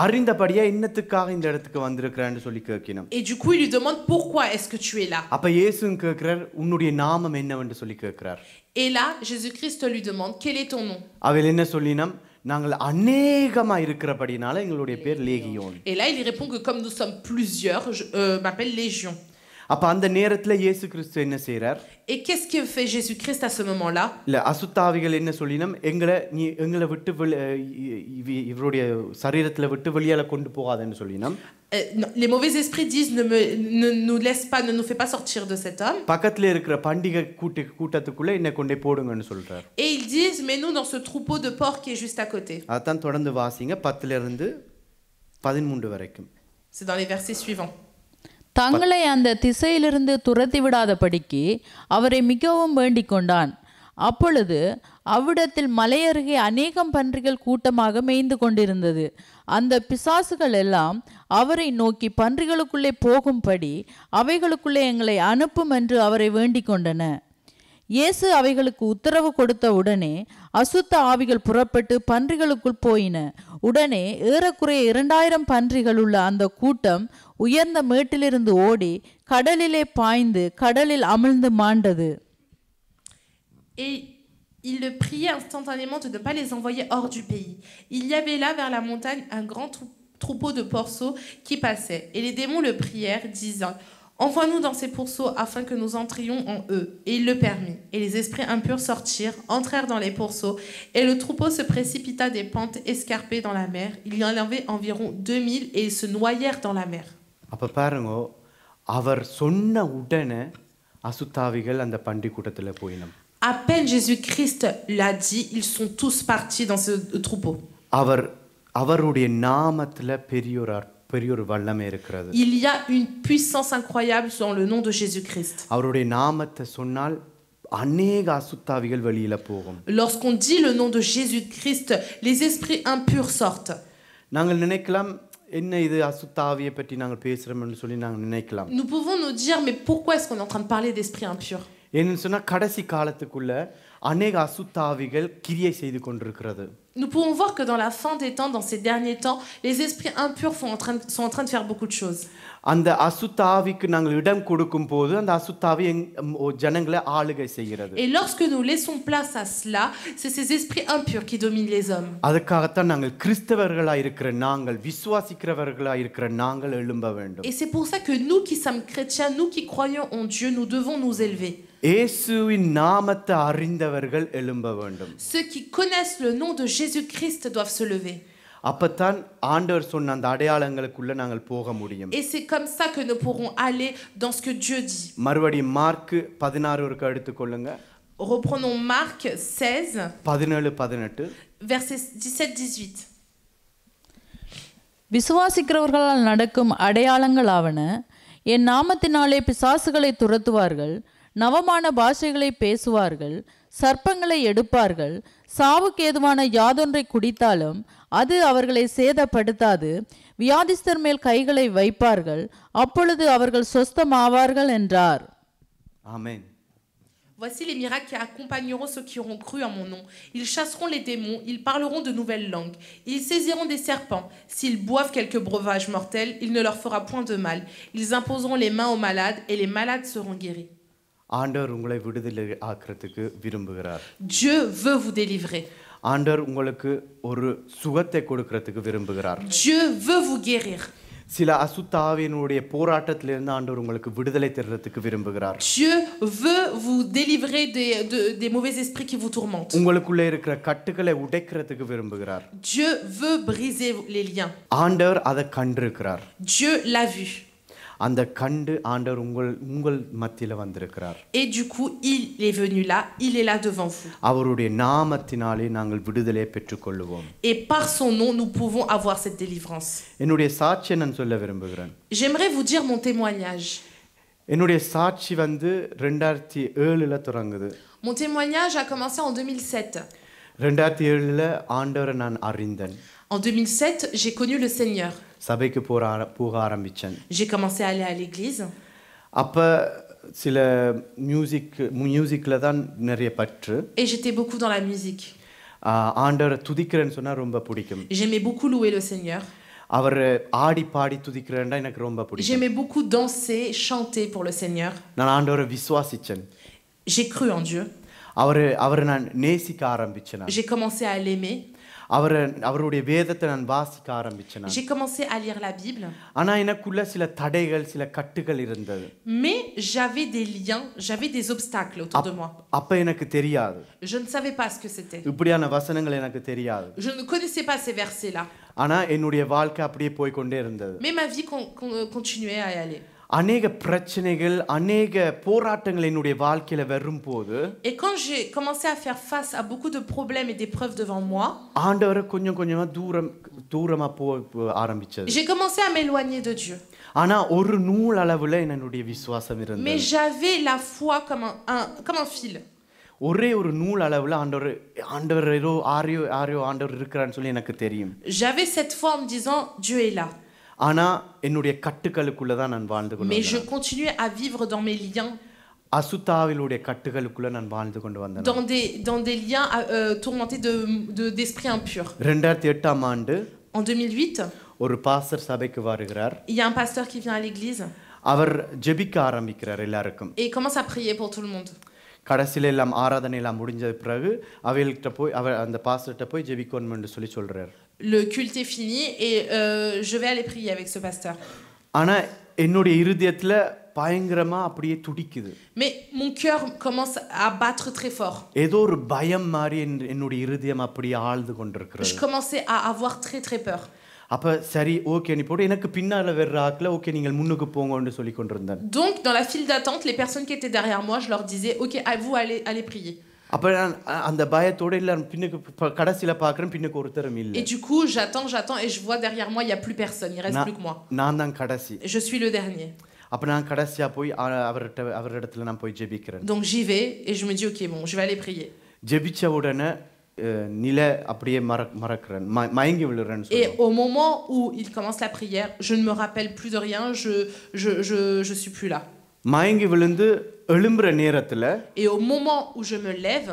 Speaker 1: அறிந்தபடியா இன்னத்துக்காக இந்த இடத்துக்கு வந்திருக்கிறான்னு சொல்லி கேட்கணும்.
Speaker 2: Et du coup il lui demande pourquoi est-ce que tu es là?
Speaker 1: அப்ப இயேசு கேட்கிறார், உன்னுடைய நாமம் என்னவென்று சொல்லி கேட்கிறார்.
Speaker 2: Et là Jésus-Christ lui demande, quel est ton nom?
Speaker 1: அவள் என்ன சொல்லினம், நாங்கள் அநேகமா இருக்கிறபடினால எங்களுடைய பேர் லேகியோன்.
Speaker 2: Et là il répond que comme nous sommes plusieurs, je m'appelle Légion.
Speaker 1: அப்ப அந்த நேரத்துல இயேசு கிறிஸ்து என்ன செய்றார்?
Speaker 2: Et qu'est-ce que fait Jésus-Christ à ce moment-là?
Speaker 1: இல்ல அசுத்தாவிகள் என்ன சொல்லினம், எங்களை விட்டு இவருடைய சரீரத்துல விட்டு வெளியால கொண்டு போகாதன்னு சொல்லினம்.
Speaker 2: Les mauvais esprits disent ne nous laisse pas, ne nous fait pas sortir de cet homme.
Speaker 1: பக்கத்துல இருக்கிற பண்டிகை கூட்டத்துக்குள்ள என்ன கொண்டே போடுங்கன்னு சொல்றார்.
Speaker 2: Et ils disent mets-nous dans ce troupeau de porcs qui est juste à côté.
Speaker 1: அதான் தொடர்ந்து வாசிங்க 10 இருந்து 13 வரைக்கும்.
Speaker 2: C'est dans les versets suivants.
Speaker 3: தங்களை அந்த திசையிலிருந்து துரத்தி விடாதபடிக்கு அவரை மிகவும் வேண்டிக் கொண்டான். அப்பொழுது அவ்விடத்தில் மலையருகே அநேகம் பன்றிகள் கூட்டமாக மேய்ந்து கொண்டிருந்தது. அந்த பிசாசுகள் எல்லாம் அவரை நோக்கி, பன்றிகளுக்குள்ளே போகும்படி அவைகளுக்குள்ளே எங்களை அனுப்பும் என்று அவரை வேண்டிக் கொண்டன. இயேசு அவைகளுக்கு உத்தரவு கொடுத்த உடனே அசுத்த ஆவிகள் புறப்பட்டு பன்றிகளுக்குள் போயின. உடனே ஏறக்குறைய 2000 பன்றிகள் உள்ள அந்த கூட்டம் உயர்ந்த மேட்டிலிருந்து ஓடி கடலிலே பாய்ந்து கடலில் அமிழ்ந்து மாண்டது.
Speaker 2: Et il le priait instantanément de ne pas les envoyer hors du pays. Il y avait là vers la montagne un grand troupeau de porceaux qui passait. Et les démons le prièrent, disant, envoie-nous dans ces pourceaux afin que nous entrions en eux. Et il le permit. Et les esprits impurs sortirent, entrèrent dans les pourceaux, et le troupeau se précipita des pentes escarpées dans la mer. Il y en avait environ 2000 et ils se noyèrent dans la mer.
Speaker 1: அப்ப பாருங்க, அவர் சொன்ன உடனே அசுத்தாவிகள் அந்த பன்றி கூட்டத்துல போயினம்.
Speaker 2: À peine Jésus-Christ l'a dit, ils sont tous partis dans ce troupeau.
Speaker 1: அவருடைய நாமத்துல பெரிய ஒரு பெரிய ஒரு வல்லமை இருக்கிறது.
Speaker 2: Il y a une puissance incroyable dans le nom de Jésus-Christ.
Speaker 1: அவருடைய நாமத்தை சொன்னால் அநேக அசுத்தாவிகள் வெளியில போகும்.
Speaker 2: Lorsqu'on dit le nom de Jésus-Christ, les esprits impurs sortent.
Speaker 1: நாங்கள் நினைக்கலாம் என்ன இது அசுத்தாவியை பற்றி நாங்கள் பேசுறோம்னு சொல்லி நாங்கள் நினைக்கலாம்.
Speaker 2: Nous pouvons nous dire, mais pourquoi est-ce qu'on est en train de parler d'esprits impurs?
Speaker 1: ஏன்னு சொன்னா கடைசி காலத்துக்குள்ள அநேக அசுத்தாவிகள் கிரியை செய்து கொண்டிருக்கிறது.
Speaker 2: Nous pouvons voir que dans la fin des temps, dans ces derniers temps, les esprits impurs sont en train de faire beaucoup de choses.
Speaker 1: அந்த அசுத்தாவிக்கு நாங்கள் இடம் கொடுக்கும் போது அந்த அசுத்தாவி ஜனங்களை ஆளுகை செய்கிறது.
Speaker 2: Et lorsque nous laissons place à cela, c'est ces esprits impurs qui dominent les hommes.
Speaker 1: அதுக்காகத்தான் நாங்கள் கிறிஸ்தவர்களாய் இருக்கிற நாங்கள் விசுவாசிக்கிறவர்களாய் இருக்கிற நாங்கள் எழும்ப வேண்டும்.
Speaker 2: Et c'est pour ça que nous qui sommes chrétiens, nous qui croyons en Dieu, nous devons nous élever.
Speaker 1: இயேசுவின் நாமத்தை அறிந்தவர்கள் எழும்ப வேண்டும்.
Speaker 2: Ceux qui connaissent le nom de Jésus-Christ doivent se lever.
Speaker 1: அப்பதான் ஆண்டவர் சொன்ன அந்த அடையாளங்களுக்குள்ள நாங்கள் போக முடியும்.
Speaker 2: Et c'est comme ça que nous pourrons aller dans ce que Dieu dit.
Speaker 1: மறுபடியும் மார்க் 16 வரைக்கும் எடுத்துக்கொள்ளுங்க.
Speaker 2: Reprenons Marc 16,
Speaker 1: 17-18.
Speaker 2: versets 17-18.
Speaker 3: விசுவாசிக்கிறவர்களால் நடக்கும் அடையாளங்களாவன, என் நாமத்தினாலே பிசாசுகளை துரத்துவார்கள், நவமான பாஷைகளை பேசுவார்கள், சர்ப்பங்களை எடுப்பார்கள், சாவுக்கு ஏதுவான யாதொன்றை குடித்தாலும் அது அவர்களை சேதப்படுத்தாது, வியாதிஸ்தர் மேல் கைகளை வைப்பார்கள், அப்பொழுது அவர்கள் சொஸ்தமாவார்கள் என்றார்.
Speaker 1: ஆமென்.
Speaker 2: Voici les miracles qui accompagneront ceux qui auront cru en mon nom. Ils chasseront les démons, ils parleront de nouvelles langues. Ils saisiront des serpents. S'ils boivent quelque breuvage mortel, il ne leur fera point de mal. Ils imposeront les mains aux malades et les malades seront guéris.
Speaker 1: ஆண்டவர் உங்களை விடுதலை ஆக்குறதுக்கு விரும்புகிறார்.
Speaker 2: Dieu veut vous délivrer.
Speaker 1: ஆண்டவர் உங்களுக்கு ஒரு சுகத்தை கொடுக்கிறதுக்கு விரும்புகிறார்.
Speaker 2: Dieu veut vous guérir.
Speaker 1: சில அசுத்தாவியினுடைய போராட்டத்திலிருந்து ஆண்டவர் உங்களுக்கு விடுதலை தருவதற்கு விரும்புகிறார்.
Speaker 2: Dieu veut vous délivrer des mauvais esprits qui vous tourmentent.
Speaker 1: உங்களுக்குள்ள இருக்கிற கட்டுகளை உடைக்கிறதுக்கு விரும்புகிறார்.
Speaker 2: Dieu veut briser les liens.
Speaker 1: ஆண்டவர் அதை கண்டிருக்கிறார்.
Speaker 2: Dieu l'a vu.
Speaker 1: அந்த கண்டு ஆண்டவர் உங்கள் மத்தியில வந்திருக்கிறார்.
Speaker 2: Et du coup, il est venu là, il est là devant vous.
Speaker 1: அவருடைய நாமத்தினாலே நாங்கள் விடுதலையை பெற்றுக்கொள்வோம்.
Speaker 2: Et par son nom, nous pouvons avoir cette délivrance.
Speaker 1: என்னுடைய சாட்சியை நான் சொல்ல விரும்புகிறேன்.
Speaker 2: J'aimerais vous dire mon témoignage.
Speaker 1: என்னுடைய சாட்சி 2007ல தொடங்குது.
Speaker 2: Mon témoignage a commencé en 2007.
Speaker 1: 2007ல ஆண்டவரை நான் அறிந்தேன்.
Speaker 2: En 2007, j'ai connu le Seigneur.
Speaker 1: சபைக்கு போக ஆரம்பிச்சேன்.
Speaker 2: J'ai commencé à aller à l'église.
Speaker 1: அப்ப சில மியூசிக்ல தான் நிறைய பற்று.
Speaker 2: Et j'étais beaucoup dans la musique.
Speaker 1: ஆண்டவரை துதிக்கிறேன்னு சொன்னா ரொம்ப பிடிக்கும்.
Speaker 2: J'aimais beaucoup louer le Seigneur.
Speaker 1: அவர் ஆடி பாடி துதிக்கிறேன்னா எனக்கு ரொம்ப பிடிக்கும்.
Speaker 2: J'aimais beaucoup danser, chanter pour le Seigneur.
Speaker 1: நான் ஆண்டவரை விசுவாசிச்சேன்.
Speaker 2: J'ai cru en Dieu.
Speaker 1: அவரை நான் நேசிக்க ஆரம்பிச்சேன்.
Speaker 2: J'ai commencé à l'aimer.
Speaker 1: அவருடைய வேதத்தை நான் வாசிக்க ஆரம்பிச்சேன்.
Speaker 2: J'ai commencé à lire la Bible.
Speaker 1: ஆனா எனக்குள்ள சில தடைகள் சில கட்டுகள் இருந்தது.
Speaker 2: Mais j'avais des liens, j'avais des obstacles autour de moi.
Speaker 1: அப்ப எனக்கு தெரியாது.
Speaker 2: Je ne savais pas ce que c'était.
Speaker 1: இப்படியான வசனங்கள் எனக்கு தெரியாது.
Speaker 2: Je ne connaissais pas ces versets-là.
Speaker 1: ஆனா என்னுடைய வாழ்க்கை அப்படியே போய் கொண்டே இருந்தது.
Speaker 2: Mais ma vie continuait à y aller.
Speaker 1: அநேக பிரச்சனைகள் அநேக போராட்டங்கள் என்னுடைய வாழ்க்கையில வரும்போது
Speaker 2: Et quand j'ai commencé à faire face à beaucoup de problèmes et d'épreuves devant moi,
Speaker 1: ஆண்டவரை கொஞ்சம் கொஞ்சமா தூரமா ஆரம்பிச்சது.
Speaker 2: j'ai commencé à m'éloigner de Dieu.
Speaker 1: ஆனா ஒரு நூல் அளவுல என்னுடைய விசுவாசம் இருந்தது.
Speaker 2: Mais j'avais la foi comme un fil.
Speaker 1: ஒரே ஒரு நூல் அளவுல ஆண்டவர் ஏதோ ஆரியோ ஆண்டவர் இருக்கிறான்னு சொல்லி எனக்கு தெரியும்.
Speaker 2: J'avais cette foi en me disant Dieu est là.
Speaker 1: ஆனா என்னுடைய கட்டுகளுக்குள்ள தான் நான் வாழ்ந்து கொண்டு
Speaker 2: Mais je
Speaker 1: வந்தேன்.
Speaker 2: continuais à vivre dans mes liens.
Speaker 1: அசுத்தாவிலுடைய கட்டுகளுக்குள்ள நான் வாழ்ந்து கொண்டு வந்தேன்.
Speaker 2: Dans des liens tourmentés d'esprits impurs.
Speaker 1: 2008ஆம் ஆண்டு
Speaker 2: En 2008,
Speaker 1: ஒரு பாஸ்டர் சபைக்கு வருகிறார்.
Speaker 2: il y a un pasteur qui vient à l'église.
Speaker 1: அவர் ஜெபிக்க ஆரம்பிக்கிறார் எல்லாருக்கும்.
Speaker 2: Et il commence à prier pour tout le monde.
Speaker 1: கடைசில எல்லாம் ஆராதனை எல்லாம் முடிஞ்ச பிறகு அவள்கிட்ட போய் அந்த பாஸ்டர்ட்ட போய் ஜெபிக்கணும்னு சொல்லி சொல்றார்.
Speaker 2: Le culte est fini et je vais aller prier avec ce pasteur.
Speaker 1: ஆனா என்னோட இருதயத்துல பயங்கரமா அப்படியே துடிக்குது.
Speaker 2: Mais mon cœur commence à battre très fort.
Speaker 1: ஏதோ ஒரு பயம் மாதிரி என்னோட இருதயம் அப்படியே ஆழ்ந்து கொண்டிருக்கிறது.
Speaker 2: Je commençais à avoir très très peur.
Speaker 1: அப்ப சரி ஓகே நீ போடு எனக்கு பின்னால வர்ற ஆட்கள ஓகே நீங்கள் முன்னுக்கு போங்கன்னு சொல்லி கொண்டிருந்தேன்.
Speaker 2: Donc dans la file d'attente, les personnes qui étaient derrière moi, je leur disais OK, vous allez prier.
Speaker 1: அப்ப நான் அந்த பயத்தோட எல்லாரும் பின்னுக்கு கடைசியில பார்க்கறேன் பின்னுக்கு ஒருத்தரும் இல்ல.
Speaker 2: Et du coup, j'attends et je vois derrière moi, il n'y a plus personne, il reste plus que moi.
Speaker 1: நான் தான் கடைசி.
Speaker 2: Je suis le dernier.
Speaker 1: அப்ப நான் கடைசியா போய் அவரிடத்துல நான் போய் ஜெபிக்கிறேன்.
Speaker 2: Donc j'y vais et je me dis, ok, bon, je vais aller prier.
Speaker 1: ஜெபிச்ச உடனே நில அப்படியே மறக்கிறேன், மயங்கி விழுறேன்னு
Speaker 2: Et
Speaker 1: சொல்லுவோம்.
Speaker 2: au moment où il commence la prière, je ne me rappelle plus de rien, je suis plus là.
Speaker 1: மயங்கி விழுந்து எழும்புற நேரத்துல
Speaker 2: Et au moment où je me lève,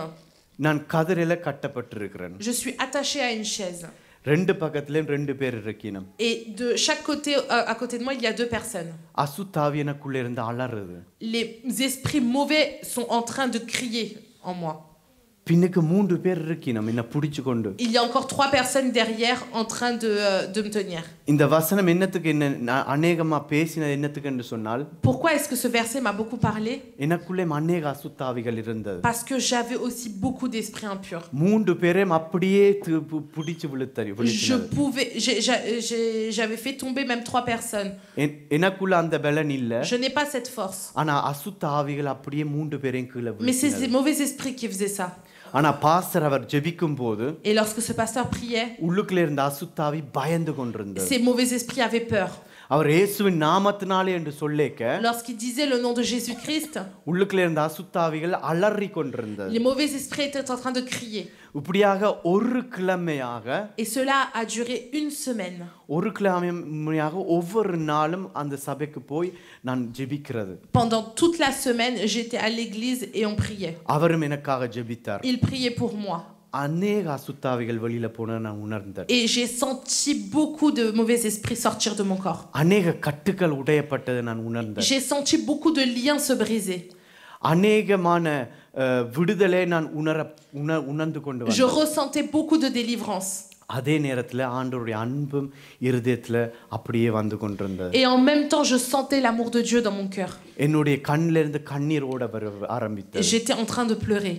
Speaker 1: நான் கதிரையில கட்டப்பட்டிருக்கிறேன்.
Speaker 2: je suis attachée à une chaise.
Speaker 1: ரெண்டு பக்கத்துலயும் ரெண்டு பேர் இருக்கணும்.
Speaker 2: Et de chaque côté, à côté de moi, il y a 2 personnes.
Speaker 1: அசுத்தாவி எனக்குள்ள இருந்து அலறுது.
Speaker 2: Les esprits mauvais sont en train de crier en moi.
Speaker 1: பின்னுக்கு 3 பேர் இருக்கணும் என்ன பிடிச்சு கொண்டு.
Speaker 2: Il y a encore 3 personnes derrière en train de me tenir.
Speaker 1: இந்த வசனம் என்னத்துக்கு என்ன அநேகமா பேசின என்னத்துக்கு என்று சொன்னால்,
Speaker 2: Pourquoi est-ce que ce verset m'a beaucoup parlé?
Speaker 1: எனக்குள்ளே அநேக அசுத்தாவிகள் இருந்தது.
Speaker 2: Parce que j'avais aussi beaucoup d'esprits impurs.
Speaker 1: 3 பேரையும் அப்படியே பிடிச்சு
Speaker 2: J'avais fait tomber même 3 personnes.
Speaker 1: எனக்குள்ள அந்த பலன் இல்ல.
Speaker 2: Je n'ai pas cette force.
Speaker 1: ஆனா அசுத்தாவிகள் அப்படியே 3 பேரையும் கீழே
Speaker 2: Mais c'est
Speaker 1: விழுத்தினது.
Speaker 2: ces mauvais esprits qui faisaient ça.
Speaker 1: ஆனா பாஸ்டர் அவர் ஜெபிக்கும் போது
Speaker 2: Et lorsque ce pasteur priait,
Speaker 1: உள்ளுக்குள்ள இருந்த அசுத்தாவி பயந்து கொண்டிருந்தது.
Speaker 2: ces mauvais esprits avaient peur.
Speaker 1: அவர் இயேசுவின் நாமத்தினாலே என்று சொல்லேக்க
Speaker 2: Lorsqu'il disait le nom de Jésus-Christ,
Speaker 1: உள்ளுக்குள்ள இருந்த அசுத்தாவிகள் அலறி கொண்டிருந்தது.
Speaker 2: les mauvais esprits étaient en train de crier.
Speaker 1: இப்படியாக ஒரு கிழமையாக
Speaker 2: Et cela a duré une semaine.
Speaker 1: ஒரு கிழமையாக ஒவ்வொரு நாளும் அந்த சபைக்கு போய் நான் ஜெபிக்கிறது.
Speaker 2: Pendant toute la semaine, j'étais à l'église et on priait.
Speaker 1: அவரும் எனக்காக ஜெபித்தார்.
Speaker 2: Il priait pour moi.
Speaker 1: அநேக அசுத்தாவிகள் வெளியில போன நான் உணர்ந்தேன்.
Speaker 2: Et j'ai senti beaucoup de mauvais esprits sortir de mon corps.
Speaker 1: அநேக கட்டுகள் உடையப்பட்டதை நான் உணர்ந்தேன்.
Speaker 2: J'ai senti beaucoup de liens se briser.
Speaker 1: அநேகமான விடுதலை நான் உணர்ந்து கொண்டு
Speaker 2: Je
Speaker 1: வந்தேன்.
Speaker 2: ressentais beaucoup de délivrance.
Speaker 1: அதே நேரத்துல ஆண்டவருடைய அன்பும் இருதயத்துல அப்படியே வந்து கொண்டிருந்தது.
Speaker 2: Et en même temps, je sentais l'amour de Dieu dans mon cœur.
Speaker 1: என்னுடைய கண்ணில இருந்து கண்ணீர் ஓட ஆரம்பித்தது.
Speaker 2: J'étais en train de pleurer.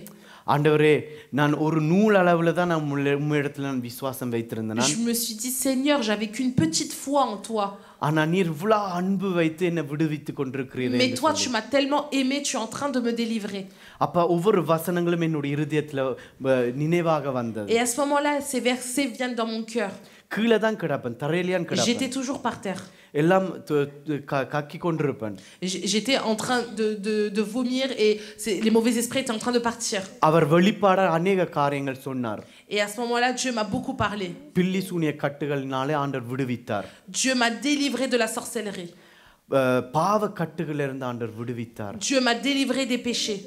Speaker 1: ஆண்டவரே, நான் ஒரு நூல் அளவுல தான் நான் உம்மிடத்துல நான் விசுவாசம் வைத்திருந்தேன்.
Speaker 2: Je me suis dit, Seigneur, j'avais qu'une petite foi en toi.
Speaker 1: ஆனா நீர் இவ்வளவு அன்பு வைத்து என்னை விடுவித்துக் கொண்டிருக்கிறீரே.
Speaker 2: Mais toi, tu m'as tellement aimé, tu es en train de me délivrer.
Speaker 1: அப்ப ஒவ்வொரு வசனங்களும் என்னுடைய இருதயத்துல நினைவாக வந்தது.
Speaker 2: Et à ce moment-là, ces versets viennent dans mon cœur.
Speaker 1: கீழே தான் கிடப்பேன், தரையிலேயே கிடப்பேன்.
Speaker 2: J'étais toujours par terre.
Speaker 1: எல்லாம் கக்கி கொண்டிருப்பேன்.
Speaker 2: J'étais en train de vomir et les mauvais esprits étaient en train de partir.
Speaker 1: அவர் வெளிப்பாட அநேக காரியங்கள் சொன்னார்.
Speaker 2: Et à ce moment-là, Dieu m'a beaucoup parlé.
Speaker 1: பில்லி சூனிய கட்டுகளினாலே ஆண்டவர் விடுவித்தார்.
Speaker 2: Dieu m'a délivré de la sorcellerie.
Speaker 1: பாவ கட்டுகளிலிருந்து ஆண்டவர் விடுவித்தார்.
Speaker 2: Dieu m'a délivré des péchés.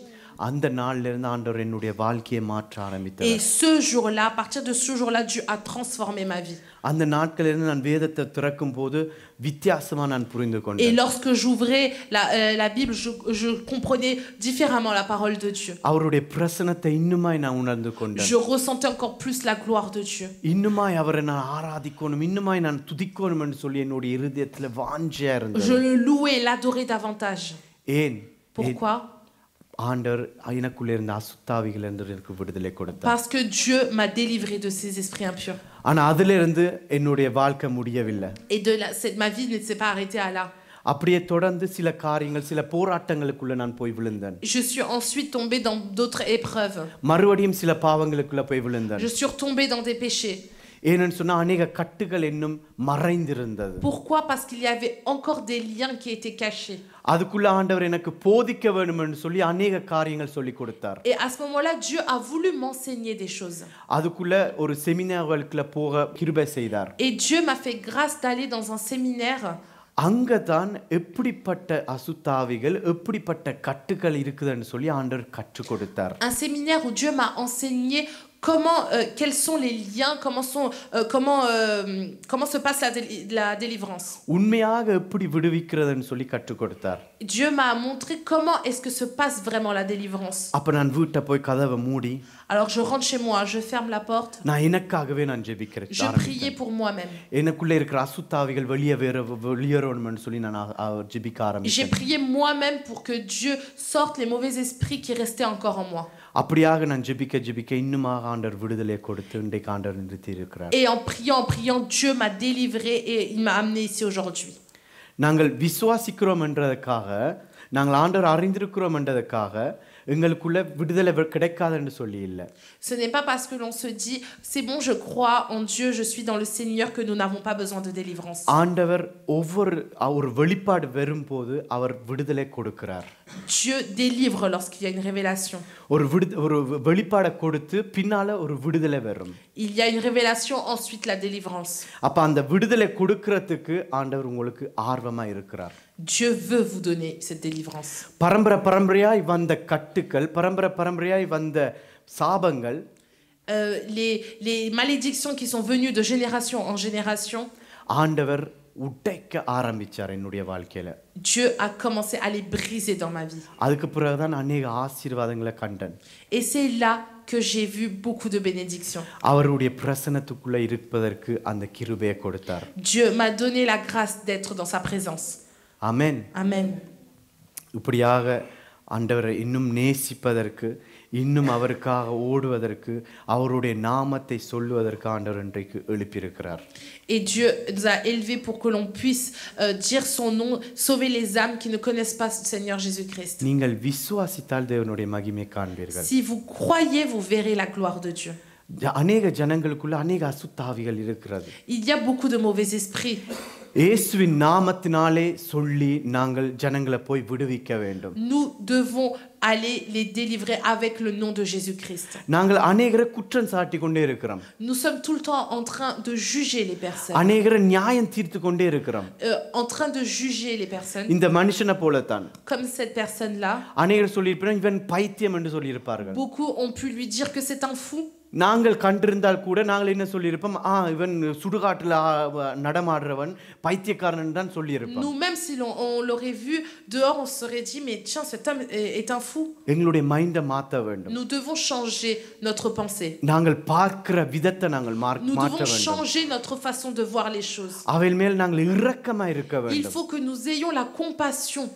Speaker 1: அந்த நாள்ல இருந்து ஆண்டவர் என்னுடைய வாழ்க்கையை மாற்ற ஆரம்பித்தார்.
Speaker 2: Et ce jour-là, à partir de ce jour-là, Dieu a transformé ma vie.
Speaker 1: அந்த நாட்களில் இருந்து நான் வேதத்தை திறக்கும்போது வித்தியாசமா நான் புரிந்து
Speaker 2: Et
Speaker 1: கொண்டேன்.
Speaker 2: lorsque j'ouvrais la Bible, je comprenais différemment la parole de Dieu.
Speaker 1: அவருடைய பிரசன்னத்தை இன்னுமாய் நான் உணர்ந்து கொண்டேன்.
Speaker 2: Je ressentais encore plus la gloire de Dieu.
Speaker 1: இன்னுமாய் அவரை நான் ஆராதிக்கணும், இன்னுமாய் நான் துதிக்கணும் என்று சொல்லி என்னுடைய இருதயத்துல வாஞ்சையா இருந்தது.
Speaker 2: Je le louais, l'adorais davantage.
Speaker 1: ஏன்?
Speaker 2: Pourquoi?
Speaker 1: ஆண்டவர் எனக்குள்ள இருந்த அசுத்தாவிகளிலிருந்து எனக்கு விடுதலை கொடுத்தார்.
Speaker 2: Parce que Dieu m'a délivré de ces esprits impurs.
Speaker 1: ஆனா அதிலிருந்து என்னுடைய வாழ்க்கை முடியவில்லை.
Speaker 2: Et ma vie ne s'est pas arrêtée à là.
Speaker 1: அப்படியே தொடர்ந்து சில காரியங்கள், சில போராட்டங்களுக்குள்ள நான் போய் விழுந்தேன்.
Speaker 2: Je suis ensuite tombée dans d'autres épreuves.
Speaker 1: மறுபடியும் சில பாவங்களுக்குள்ள போய் விழுந்தேன்.
Speaker 2: Je suis retombée dans des péchés.
Speaker 1: ஏன்னு சொன்னா அநேக கட்டுகள் இன்னும் மறைந்திருந்தது.
Speaker 2: Pourquoi? Parce qu'il y avait encore des liens qui étaient cachés.
Speaker 1: அதுக்குள்ள ஆண்டவர் எனக்கு போதிக்க வேண்டும் என்று சொல்லி அநேக காரியங்கள் சொல்லி கொடுத்தார்.
Speaker 2: Et à ce moment-là, Dieu a voulu m'enseigner des choses.
Speaker 1: அதுக்குள்ள ஒரு செமினார்களுக்குள்ள போக கிருபை செய்தார்.
Speaker 2: Et Dieu m'a fait grâce d'aller dans un séminaire.
Speaker 1: அங்கதான் எப்படிப்பட்ட அசுத்தாவிகள், எப்படிப்பட்ட கட்டுகள் இருக்குதுன்னு சொல்லி ஆண்டவர் கற்றுக் கொடுத்தார்.
Speaker 2: Un séminaire où Dieu m'a enseigné quels sont les liens, comment se passe la délivrance.
Speaker 1: உண்மையாக எப்படி விடுவிக்கிறதுன்னு சொல்லி கற்றுக் கொடுத்தார்.
Speaker 2: Dieu m'a montré comment est-ce que se passe vraiment la délivrance.
Speaker 1: அப்ப நான் வீட்டை போய் கதவை மூடி,
Speaker 2: Alors je rentre chez moi, je ferme la porte.
Speaker 1: நான் எனக்காகவே நான் ஜெபிக்கிறேன்.
Speaker 2: Je priais pour moi-même.
Speaker 1: எனக்குள்ள இருக்கிற அசுத்தாவிகள் வெளியேறணும்னு சொல்லி நான் ஜெபிக்க
Speaker 2: J'ai
Speaker 1: ஆரம்பிச்சேன்.
Speaker 2: prié moi-même pour que Dieu sorte les mauvais esprits qui restaient encore en moi.
Speaker 1: அப்படியாக நான் ஜெபிக்க இன்னுமாக ஆண்டவர் விடுதலை கொடுத்து இன்றைக்கு ஆண்டவர் நிறுத்தி இருக்கிறார்.
Speaker 2: Et en priant, Dieu m'a délivré et il m'a amené ici aujourd'hui.
Speaker 1: நாங்கள் விசுவாசிக்கிறோம் என்றதுக்காக, நாங்கள் ஆண்டவர் அறிந்திருக்கிறோம் என்றதுக்காக எங்களுக்குள்ள விடுதலை கிடைக்காதுன்னு சொல்லி இல்லை.
Speaker 2: Ce n'est pas parce que l'on se dit c'est bon, je crois en Dieu, je suis dans le Seigneur que nous n'avons pas besoin de délivrance.
Speaker 1: ஆண்டவர் ஒரு வெளிப்பாடு வரும்போது அவர் விடுதலை கொடுக்கிறார்.
Speaker 2: Dieu délivre lorsqu'il y a une révélation.
Speaker 1: ஒரு வெளிப்பாடை கொடுத்து பின்னால ஒரு விடுதலை வரும்.
Speaker 2: Il y a une révélation, ensuite la délivrance.
Speaker 1: அப்ப அந்த விடுதலை கொடுக்கிறதுக்கு ஆண்டவர் உங்களுக்கு ஆர்வமா இருக்கிறார்.
Speaker 2: Dieu veut vous donner cette délivrance.
Speaker 1: பரம்பரையாய் வந்த கட்டுக்கள், பரம்பரையாய் வந்த சாபங்கள்,
Speaker 2: les malédictions qui sont venues de génération en génération,
Speaker 1: ஆண்டவர் உடைக்க ஆரம்பிச்சார் என்னுடைய வாழ்க்கையில.
Speaker 2: Dieu a commencé à les briser dans ma vie.
Speaker 1: அதுக்கு பிறகுதான் அநேக ஆசீர்வாதங்களை கண்டேன்.
Speaker 2: Et c'est là que j'ai vu beaucoup de bénédictions.
Speaker 1: அவருடைய பிரசன்னத்துக்குள்ள இருப்பதற்கு அந்த கிருபையை கொடுத்தார்.
Speaker 2: Dieu m'a donné la grâce d'être dans sa présence.
Speaker 1: ஆமென்.
Speaker 2: Amen.
Speaker 1: இப்படியாக ஆண்டவரை இன்னும் நேசிப்பதற்கு, இன்னும் அவருக்காக ஓடுவதற்கு, அவருடைய நாமத்தை சொல்லுவதற்கு ஆண்டவர் இன்றைக்கு எழுப்பியிருக்கிறார்.
Speaker 2: Et Dieu nous a élevés pour que l'on puisse dire son nom, sauver les âmes qui ne connaissent pas le Seigneur Jésus-Christ.
Speaker 1: நீங்கள் விசுவாசித்தால் தேவனுடைய மகிமை காண்பீர்கள்.
Speaker 2: Si vous croyez, vous verrez la gloire de Dieu.
Speaker 1: அநேக ஜனங்களுக்குள்ள அநேக அசுத்தாவிகள் இருக்கிறது.
Speaker 2: Il y a beaucoup de mauvais esprits.
Speaker 1: இயேசுவின் நாமத்தினாலே சொல்லி நாங்கள் ஜனங்களை போய் விடுவிக்க வேண்டும்.
Speaker 2: Nous devons aller les délivrer avec le nom de Jésus-Christ.
Speaker 1: நாங்கள் அநேகரை குற்றம் சாட்டி கொண்டே இருக்கிறோம்.
Speaker 2: Nous sommes tout le temps en train de juger les personnes.
Speaker 1: அநேகரை நியாயம் தீர்த்து கொண்டே இருக்கிறோம்.
Speaker 2: En train de juger les personnes.
Speaker 1: இந்த மனுஷனை போலத்தான்.
Speaker 2: Comme cette personne-là.
Speaker 1: அநேகர் சொல்லியிருப்பார்கள் இவன் பைத்தியம் என்று சொல்லியிருப்பார்கள்.
Speaker 2: Beaucoup ont pu lui dire que c'est un fou.
Speaker 1: நாங்கள் கண்டிருந்தால் கூட நாங்கள் என்ன சொல்லியிருப்போம், இவன் சுடுகாட்டில் நடமாடுறவன் பைத்தியக்காரன் தான் சொல்லியிருப்போம்.
Speaker 2: Nous même si on l'aurait vu dehors, on se serait dit mais tiens, cet homme est un fou.
Speaker 1: எங்களுடைய மைண்டை மாற்ற வேண்டும்.
Speaker 2: Nous devons changer notre pensée.
Speaker 1: நாங்கள் பார்க்கிற விதத்தை நாங்கள்
Speaker 2: Nous
Speaker 1: மாற்ற
Speaker 2: devons
Speaker 1: வேண்டும்.
Speaker 2: changer notre façon de voir les choses.
Speaker 1: அவைகள் மேல் நாங்கள் இரக்கமா இருக்க
Speaker 2: Il
Speaker 1: வேண்டும்.
Speaker 2: faut que nous ayons la compassion.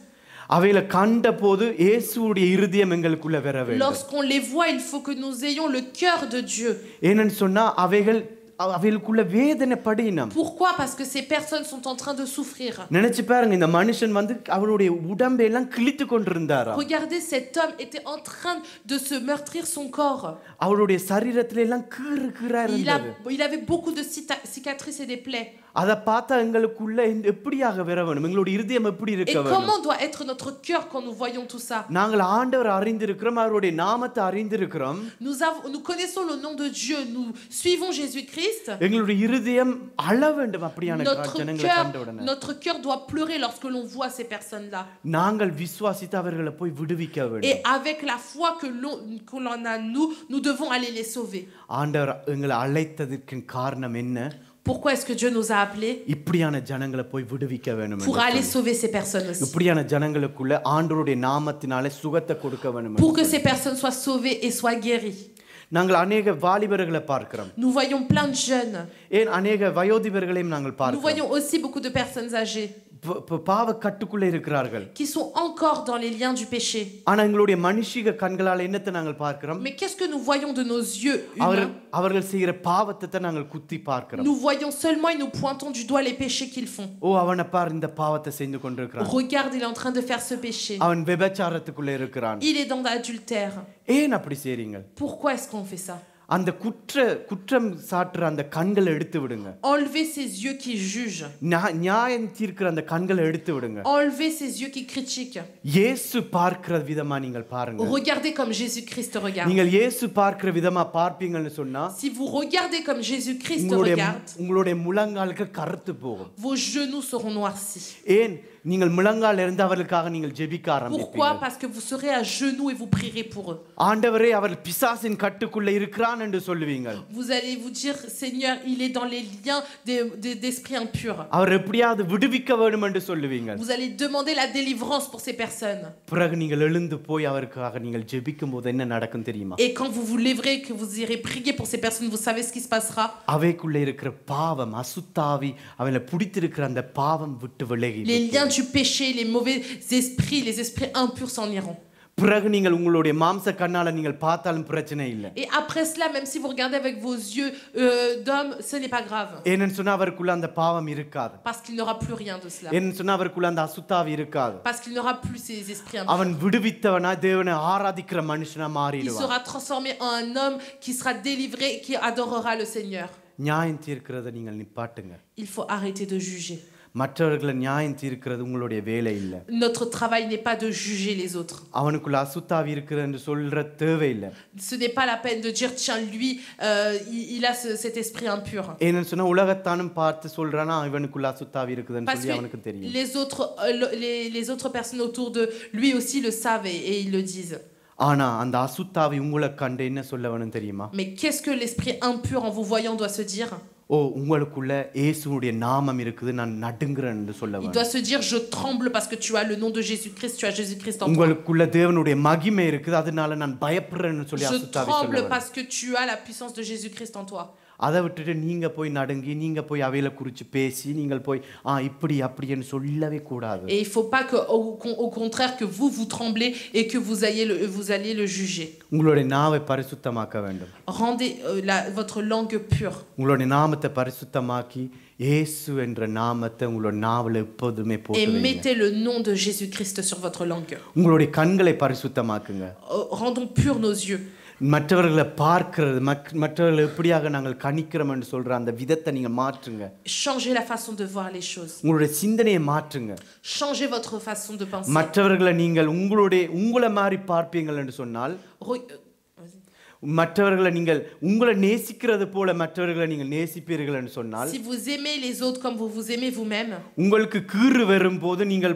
Speaker 1: அவைகளை கண்ட போது இயேசுவுடைய இருதயம் எங்களுக்குள்ள வர வேண்டும்.
Speaker 2: Lorsqu'on les voit, il faut que nous ayons le cœur de Dieu.
Speaker 1: ஏனென்னு சொன்னா அவைகளுக்குள்ள வேதனை படினம்.
Speaker 2: Pourquoi? Parce que ces personnes sont en train de souffrir.
Speaker 1: நினைச்சு பாருங்க, இந்த மனுஷன் அவருடைய உடம்பை எல்லாம் கிழித்து கொண்டிருந்தாரா.
Speaker 2: Regardez, cet homme était en train de se meurtrir son corps.
Speaker 1: அவருடைய சரீரத்தில எல்லாம் கீறா இருந்தது.
Speaker 2: Il avait beaucoup de cicatrices et des plaies.
Speaker 1: அத பார்த்தா எங்களுக்குள்ள எப்படியாக வர வேண்டும், எங்களுடைய இருதயம் எப்படி இருக்க
Speaker 2: Et
Speaker 1: வேண்டும்.
Speaker 2: comment doit être notre cœur quand nous voyons tout ça?
Speaker 1: நாங்கள் ஆண்டவரை அறிந்திருக்கிறோம், அவருடைய நாமத்தை அறிந்திருக்கிறோம்.
Speaker 2: Nous connaissons le nom de Dieu, nous suivons Jésus-Christ.
Speaker 1: எங்களுடைய இருதயம் அழ வேண்டும் அப்படியான ஜனங்களை கண்ட உடனே.
Speaker 2: Notre cœur doit pleurer lorsque l'on voit ces personnes-là.
Speaker 1: நாங்கள் விசுவாசித்து அவர்களை போய் விடுவிக்க வேண்டும்.
Speaker 2: Et avec la foi que l'on a nous devons aller les sauver.
Speaker 1: ஆண்டவர் எங்களை அழைத்ததற்கு காரணம் என்ன?
Speaker 2: Pourquoi est-ce que Dieu nous a appelés?
Speaker 1: இப்படியான ஜனங்களை போய் விடுவிக்க வேண்டும்.
Speaker 2: Pour aller sauver ces personnes aussi.
Speaker 1: இப்படியான ஜனங்களுக்குள்ள ஆண்டவருடைய நாமத்தினாலே சுகத்தை கொடுக்க வேண்டும்.
Speaker 2: Pour que ces personnes soient sauvées et soient guéries.
Speaker 1: நாங்கள் அநேக வாலிபர்களை பார்க்கிறோம்.
Speaker 2: Nous voyons plein de jeunes.
Speaker 1: ஏன் அநேக வயோதிபர்களையும் நாங்கள்
Speaker 2: Nous
Speaker 1: பார்க்கிறோம்.
Speaker 2: voyons aussi beaucoup de personnes âgées
Speaker 1: பாவ கட்டுக்குள்ள இருக்கிறார்கள்.
Speaker 2: qui sont encore dans les liens du péché.
Speaker 1: ஆனா எங்களுடைய மனுஷிக கண்களால என்னத்தை நாங்கள் பார்க்கிறோம்?
Speaker 2: Mais qu'est-ce que nous voyons de nos yeux humains?
Speaker 1: அவர்கள் செய்கிற பாவத்தை நாங்கள் குத்தி பார்க்கிறோம்.
Speaker 2: Nous voyons seulement et nous pointons du doigt les péchés qu'ils font.
Speaker 1: அவனை பார், இந்த பாவத்தை செய்து கொண்டிருக்கிறான்.
Speaker 2: Regarde, il est en train de faire ce péché.
Speaker 1: அவன் விபச்சாரத்துக்குள்ள இருக்கிறான்.
Speaker 2: Il est dans l'adultère.
Speaker 1: ஏன் அப்படி செய்றீங்க?
Speaker 2: Pourquoi est-ce qu'on fait ça?
Speaker 1: அந்த குற்றம் சாட்டுற அந்த கண்களை எடுத்து விடுங்க.
Speaker 2: Enlevez ces yeux qui jugent.
Speaker 1: நியாயம் தீர்க்கிற அந்த கண்களை எடுத்து விடுங்க.
Speaker 2: Enlevez ces yeux qui critiquent.
Speaker 1: இயேசு பார்க்கிற விதமா நீங்கள் பாருங்க.
Speaker 2: Regardez comme Jésus-Christ regarde.
Speaker 1: நீங்கள் இயேசு பார்க்கிற விதமா பார்ப்பீங்கன்னு சொன்னா,
Speaker 2: Si vous regardez comme Jésus-Christ regarde,
Speaker 1: உங்களுடைய முழங்கால்கள் கருத்து போகும்.
Speaker 2: vos genoux seront noircis.
Speaker 1: ஏன்? நீங்கள் முழங்கால் இருந்து அவர்களுக்காக நீங்கள் ஜெபிக்க ஆரம்பிப்பீங்க.
Speaker 2: Pourquoi? Parce que vous serez à genoux et vous prierez pour eux.
Speaker 1: ஆண்டவரே, அவர் பிசாசின் கட்டுக்குள்ள இருக்கிறான் என்று சொல்லுவீங்க.
Speaker 2: Vous allez vous dire, Seigneur, il est dans les liens d'esprit impur.
Speaker 1: அவர் எப்படியாவது விடுவிக்க வேண்டும் என்று சொல்லுவீங்க.
Speaker 2: Vous allez demander la délivrance pour ces personnes.
Speaker 1: பிறகு நீங்கள் எழுந்து போய் அவருக்காக நீங்கள் ஜெபிக்கும்போது என்ன நடக்கும் தெரியுமா?
Speaker 2: Et quand vous vous lèverez, que vous irez prier pour ces personnes, vous savez ce qui se passera?
Speaker 1: அவைக்குள்ள இருக்கிற பாவம், அசுத்தாவி, அவளை பிடித்திருக்கிற அந்த பாவம் விட்டு விலகி
Speaker 2: Les liens du péché, les mauvais esprits, les esprits impurs s'en iront.
Speaker 1: பிறகு நீங்கள் உங்களுடைய மாம்ச கண்ணால நீங்கள் பார்த்தாலும் பிரச்சனை இல்லை.
Speaker 2: Et après cela, même si vous regardez avec vos yeux d'homme, ce n'est pas grave.
Speaker 1: ஏன்னு சொன்னா அவருக்குள்ள அந்த பாவம் இருக்காது.
Speaker 2: Parce qu'il n'aura plus rien de cela.
Speaker 1: ஏன்னு சொன்னா அவருக்குள்ள அந்த அசுத்தாவி இருக்காது.
Speaker 2: Parce qu'il n'aura plus ces esprits impurs.
Speaker 1: அவன் விடுவித்தவனா தேவனை ஆராதிக்கிற மனுஷனா
Speaker 2: Il
Speaker 1: மாறிடுவான்.
Speaker 2: sera transformé en un homme qui sera délivré et qui adorera le Seigneur.
Speaker 1: நியாயம் தீர்க்கிறத நீங்கள் நிப்பாட்டுங்க.
Speaker 2: Il faut arrêter de juger.
Speaker 1: மற்றவர்களை நியாயம் தீர்க்கிறது உங்களுடைய வேலை இல்ல.
Speaker 2: Notre travail n'est pas de juger les autres.
Speaker 1: அவனுக்குள்ள அசுத்தாவி இருக்குன்னு சொல்ற தேவை இல்ல.
Speaker 2: Ce n'est pas la peine de dire tiens lui il a cet esprit impur.
Speaker 1: ஏன்னு சொன்னா உலகத்தானும் பார்த்து சொல்றானா இவனுக்குள்ள அசுத்தாவி இருக்குதுன்னு
Speaker 2: Parce
Speaker 1: சொல்லி
Speaker 2: que
Speaker 1: அவனுக்கு தெரியும்.
Speaker 2: les autres personnes autour de lui aussi le savent et ils le disent.
Speaker 1: ஆனா அந்த அசுத்தாவி உங்களை கண்டு என்ன சொல்லவனும் தெரியுமா?
Speaker 2: Mais qu'est-ce que l'esprit impur en vous voyant doit se dire?
Speaker 1: ஓ உங்களுக்குள்ள இயேசுவுடைய நாமம் இருக்குது நான் நடுங்குறேன்னு சொல்லவன்.
Speaker 2: Il doit se dire je tremble parce que tu as le nom de Jésus-Christ, tu as Jésus-Christ en toi.
Speaker 1: உங்களுக்குள்ள தேவனுடைய மகிமை இருக்குது அதனால நான் பயப்படுறேன்னு சொல்லி
Speaker 2: Je
Speaker 1: அசுத்தாவி
Speaker 2: tremble
Speaker 1: சொல்லவன்.
Speaker 2: parce que tu as la puissance de Jésus-Christ en toi.
Speaker 1: அதை விட்டுட்டு நீங்க போய் நடுங்கி நீங்க போய் அவையில குறிச்சு பேசி நீங்கள் போய் இப்படி அப்படின்னு சொல்லவே கூடாது.
Speaker 2: Et il faut pas que au contraire que vous tremblez et que vous alliez le juger.
Speaker 1: உங்களுடைய நாவை பரிசுத்தமாக்க வேண்டும்.
Speaker 2: Rendez votre langue pure.
Speaker 1: உங்களுடைய நாமத்தை பரிசுத்தமாக்கி இயேசு என்ற நாமத்தை உங்களுடைய நாவல எப்போதுமே
Speaker 2: Et
Speaker 1: போடுங்க.
Speaker 2: mettez le nom de Jésus-Christ sur votre langue.
Speaker 1: உங்களுடைய கண்களை பரிசுத்தமாக்குங்க.
Speaker 2: Rendons purs nos yeux.
Speaker 1: மற்றவர்களை பார்க்கிறது மற்றவர்களை எப்படியாக நாங்கள் கணிக்கிறோம் என்று சொல்ற அந்த விதத்தை நீங்க மாற்றுங்க.
Speaker 2: Changez la façon de voir les choses.
Speaker 1: உங்களுடைய சிந்தனையை மாற்றுங்க.
Speaker 2: Changez votre façon de penser.
Speaker 1: மற்றவர்களை நீங்கள் உங்களை மாதிரி பார்ப்பீங்கள் என்று சொன்னால் மற்றவர்களை நீங்கள் உங்களை நேசிக்கிறது போல மற்றவர்களை நீங்கள் நேசிப்பீர்கள் என்று சொன்னால்
Speaker 2: si vous aimez les autres comme vous vous aimez vous-même
Speaker 1: உங்களுக்கு கீறு வரும்போது நீங்கள்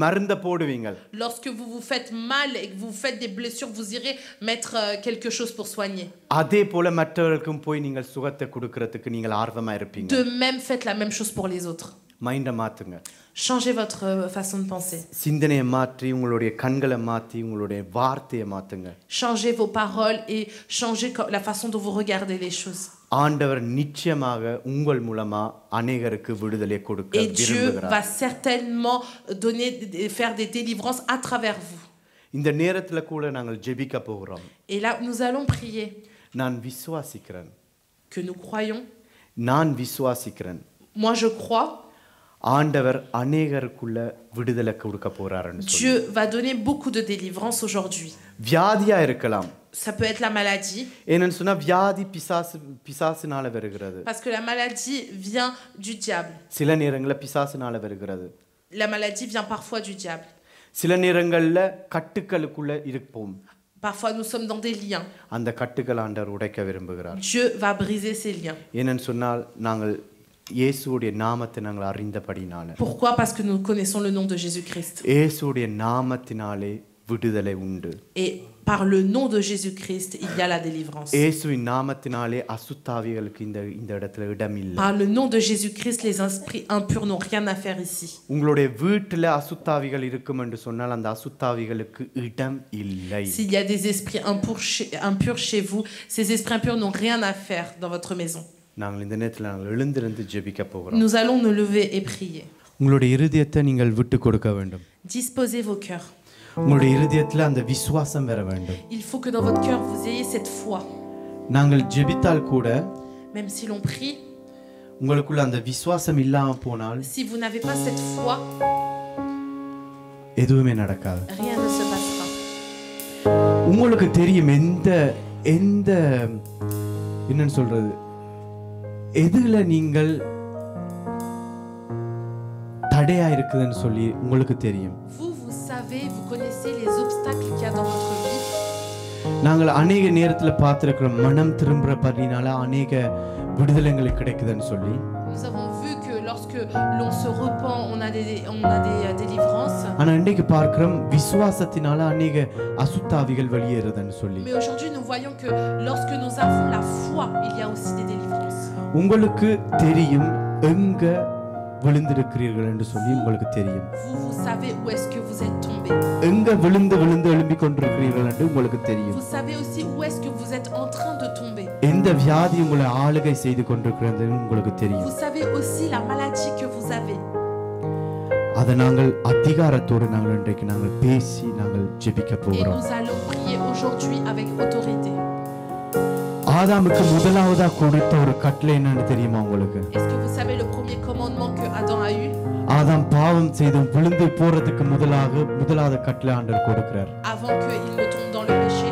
Speaker 1: மருந்து போடுவீங்க.
Speaker 2: lorsque vous vous faites mal et que vous faites des blessures vous irez mettre quelque chose pour soigner.
Speaker 1: அதே போல மற்றவர்களுக்கும் போய் நீங்கள் சுகத்தை கொடுக்கிறதுக்கு நீங்கள் ஆர்வமா இருப்பீங்க.
Speaker 2: De même faites la même chose pour les autres.
Speaker 1: மைண்டை மாத்துங்க.
Speaker 2: Changez votre façon de penser.
Speaker 1: சிந்தனையை மாற்றி உங்களுடைய கண்களை மாற்றி உங்களுடைய வார்த்தையை மாத்துங்க.
Speaker 2: Changez vos paroles et changez la façon dont vous regardez les choses.
Speaker 1: ஆண்டவர் நிச்சயமாக உங்கள் மூலமா அநேகருக்கு விடுதலை கொடுக்க
Speaker 2: Et Dieu
Speaker 1: விரும்புகிறார்.
Speaker 2: va certainement faire des délivrances à travers vous.
Speaker 1: இந்த நேரத்துல கூட நாங்கள் ஜெபிக்க போகிறோம்.
Speaker 2: Et là nous allons prier.
Speaker 1: நான் விசுவாசிக்கிறேன்.
Speaker 2: Que nous croyons.
Speaker 1: நான் விசுவாசிக்கிறேன்.
Speaker 2: Moi je crois.
Speaker 1: ஆண்டவர் அநேகருக்குள்ள விடுதலை கொடுக்க போறாருன்னு சொல்லி.
Speaker 2: Dieu va donner beaucoup de délivrance aujourd'hui.
Speaker 1: வியாதியா இருக்கலாம்.
Speaker 2: Ça peut être la maladie.
Speaker 1: ஏன்னு சொன்னா வியாதி பிசாசுனால வருகிறது.
Speaker 2: Parce que la maladie vient du diable.
Speaker 1: சில நேரங்கள்ல பிசாசுனால வருகிறது.
Speaker 2: La maladie vient parfois du diable.
Speaker 1: சில நேரங்கள்ல கட்டுக்களுக்குள்ள இருப்போம்.
Speaker 2: Parfois nous sommes dans des liens.
Speaker 1: அந்த கட்டுக்கள் ஆண்டவர் உடைக்க விரும்புகிறார்.
Speaker 2: Dieu va briser ces liens.
Speaker 1: ஏன்னு சொன்னால் நாங்கள் இயேசுவுடைய நாமத்தை நாங்கள் அறிந்தபடினால.
Speaker 2: Pourquoi? Parce que nous connaissons le nom de Jésus-Christ.
Speaker 1: இயேசுவுடைய நாமத்தினாலே விடுதலை உண்டு.
Speaker 2: Et par le nom de Jésus-Christ, il y a la délivrance.
Speaker 1: இயேசுவின் நாமத்தினாலே அசுத்தாவிகளுக்கு இந்த இடத்துல இடம் இல்லை.
Speaker 2: Par le nom de Jésus-Christ, les esprits impurs n'ont rien à faire ici.
Speaker 1: உங்களுடைய வீட்டில அசுத்தாவிகள் இருக்கும் என்று சொன்னால் அந்த அசுத்தாவிகளுக்கு இடம் இல்லை.
Speaker 2: S'il y a des esprits impurs chez vous, ces esprits impurs n'ont rien à faire dans votre maison.
Speaker 1: நாங்கள் இந்த நேரத்தில் நாங்கள் எழுந்திருந்து ஜெபிக்க போகிறோம்.
Speaker 2: Nous allons nous lever et prier.
Speaker 1: உங்களுடைய இருதயத்தை நீங்கள் விட்டு கொடுக்க வேண்டும்.
Speaker 2: Disposez vos cœurs.
Speaker 1: உங்களுடைய இருதயத்தில் அந்த விசுவாசம் வர வேண்டும்.
Speaker 2: Il faut que dans votre cœur vous ayez cette foi.
Speaker 1: நாங்கள் ஜெபித்தால் கூட
Speaker 2: même si l'on prie,
Speaker 1: உங்களுக்குள்ள அந்த விசுவாசம் இல்லாம போனால்
Speaker 2: si vous n'avez pas cette foi,
Speaker 1: எதுவுமே நடக்காது.
Speaker 2: rien ne se passera.
Speaker 1: உங்களுக்கு தெரியும் எந்த என்னன்னு சொல்றது எதுல நீங்கள் தடையா இருக்குதுன்னு சொல்லி உங்களுக்கு தெரியும்.
Speaker 2: Vous savez, vous connaissez les obstacles qu'il y a dans votre vie.
Speaker 1: நாங்கள் अनेक நேரத்துல பார்த்திருக்கிறோம் மனம் திரும்புறபடினால अनेक விடுதலைகள் கிடைக்குதுன்னு சொல்லி.
Speaker 2: Nous avons vu que lorsque l'on se repent, on a des délivrances.
Speaker 1: ஆனா இன்னைக்கு பார்க்கிறோம் விசுவாசத்தினால अनेक அசுத்தாவிகள் வெளியேறுதுன்னு சொல்லி.
Speaker 2: Mais aujourd'hui nous voyons que lorsque nous avons la foi, il y a aussi des délivrances.
Speaker 1: உங்களுக்கு தெரியும் எங்க விழுந்திருக்கிறீர்கள் என்று சொல்லி உங்களுக்கு தெரியும்.
Speaker 2: Vous savez où est-ce que vous êtes tombé.
Speaker 1: எங்க விழுந்து எழும்பிக் கொண்டிருக்கிறீர்கள் என்று உங்களுக்கு தெரியும்.
Speaker 2: Vous savez aussi où est-ce que vous êtes en train de tomber.
Speaker 1: எந்த வியாதி உங்களை ஆளுகை செய்து கொண்டிருக்கிறது உங்களுக்கு தெரியும்.
Speaker 2: Vous savez aussi la maladie que vous avez.
Speaker 1: அத அதை நாங்கள் அதிகாரத்தோடு நாங்கள் இன்றைக்கு நாங்கள் பேசி நாங்கள் ஜெபிக்க
Speaker 2: Et
Speaker 1: போகிறோம்.
Speaker 2: nous allons prier aujourd'hui avec autorité.
Speaker 1: ஆதாமுக்கு முதலாவதா கொடுத்த ஒரு கட்டளை என்னன்னு தெரியுமா உங்களுக்கு?
Speaker 2: Est-ce que vous savez le premier commandement que Adam a eu?
Speaker 1: ஆதாம் பாவம் செய்து விழுந்து போறதுக்கு முதலாவது கட்டளை ஆண்டவர் கொடுக்கிறார்.
Speaker 2: Avant qu'il ne tombe dans le péché,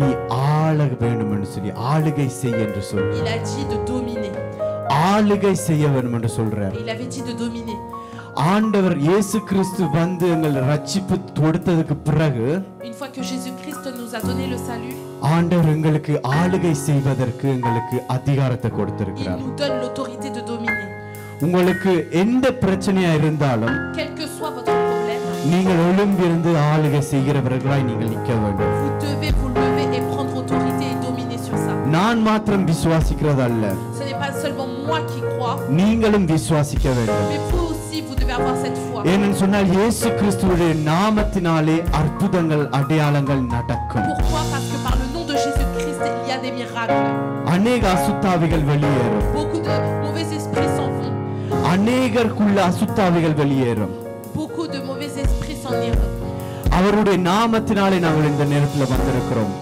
Speaker 1: நீ ஆள வேண்டும் என்று சொல்லி ஆளுகை செய் என்று சொல்லி
Speaker 2: il a dit de dominer.
Speaker 1: ஆளுகை செய்ய வேண்டும் என்று சொல்றார்.
Speaker 2: Et il avait dit de dominer.
Speaker 1: ஆண்டவர் இயேசு கிறிஸ்து வந்து எங்களை ரட்சிப்பு கொடுத்ததுக்கு பிறகு
Speaker 2: Une fois que Jésus-Christ nous a donné le salut,
Speaker 1: ஆண்டவர் எங்களுக்கு ஆளுகை செய்வதற்கு எங்களுக்கு அதிகாரத்தை
Speaker 2: il
Speaker 1: கொடுத்திருக்கிறார்.
Speaker 2: nous donne l'autorité de dominer.
Speaker 1: உங்களுக்கு எந்த பிரச்சனையா இருந்தாலும்
Speaker 2: Quel que soit votre problème,
Speaker 1: நீங்கள் எழும்பிருந்து ஆளுகை செய்கிறவர்களாய் நீங்கள் நிற்க வேண்டும்.
Speaker 2: vous devez vous lever et prendre autorité et dominer sur ça.
Speaker 1: நான் மாத்திரம் விசுவாசிக்கிறது அல்ல,
Speaker 2: Ce n'est pas seulement moi qui crois,
Speaker 1: நீங்களும் விசுவாசிக்க வேண்டும்.
Speaker 2: mais vous aussi, vous devez avoir cette foi.
Speaker 1: ஏனென்று சொன்னால் இயேசு கிறிஸ்துவுடைய நாமத்தினாலே அற்புதங்கள் அடையாளங்கள் நடக்கும்.
Speaker 2: Pourquoi? Parce que par le nom de Jésus-Christ, il y a des miracles.
Speaker 1: அநேக அசுத்தாவிகள் வெளியேறும்.
Speaker 2: Beaucoup de mauvais esprits s'en vont.
Speaker 1: அநேகருக்குள்ள அசுத்தாவிகள் வெளியேறும்.
Speaker 2: Beaucoup de mauvais esprits s'en iront.
Speaker 1: அவருடைய நாமத்தினாலே நாங்கள் இந்த நேரத்தில் வந்திருக்கிறோம்.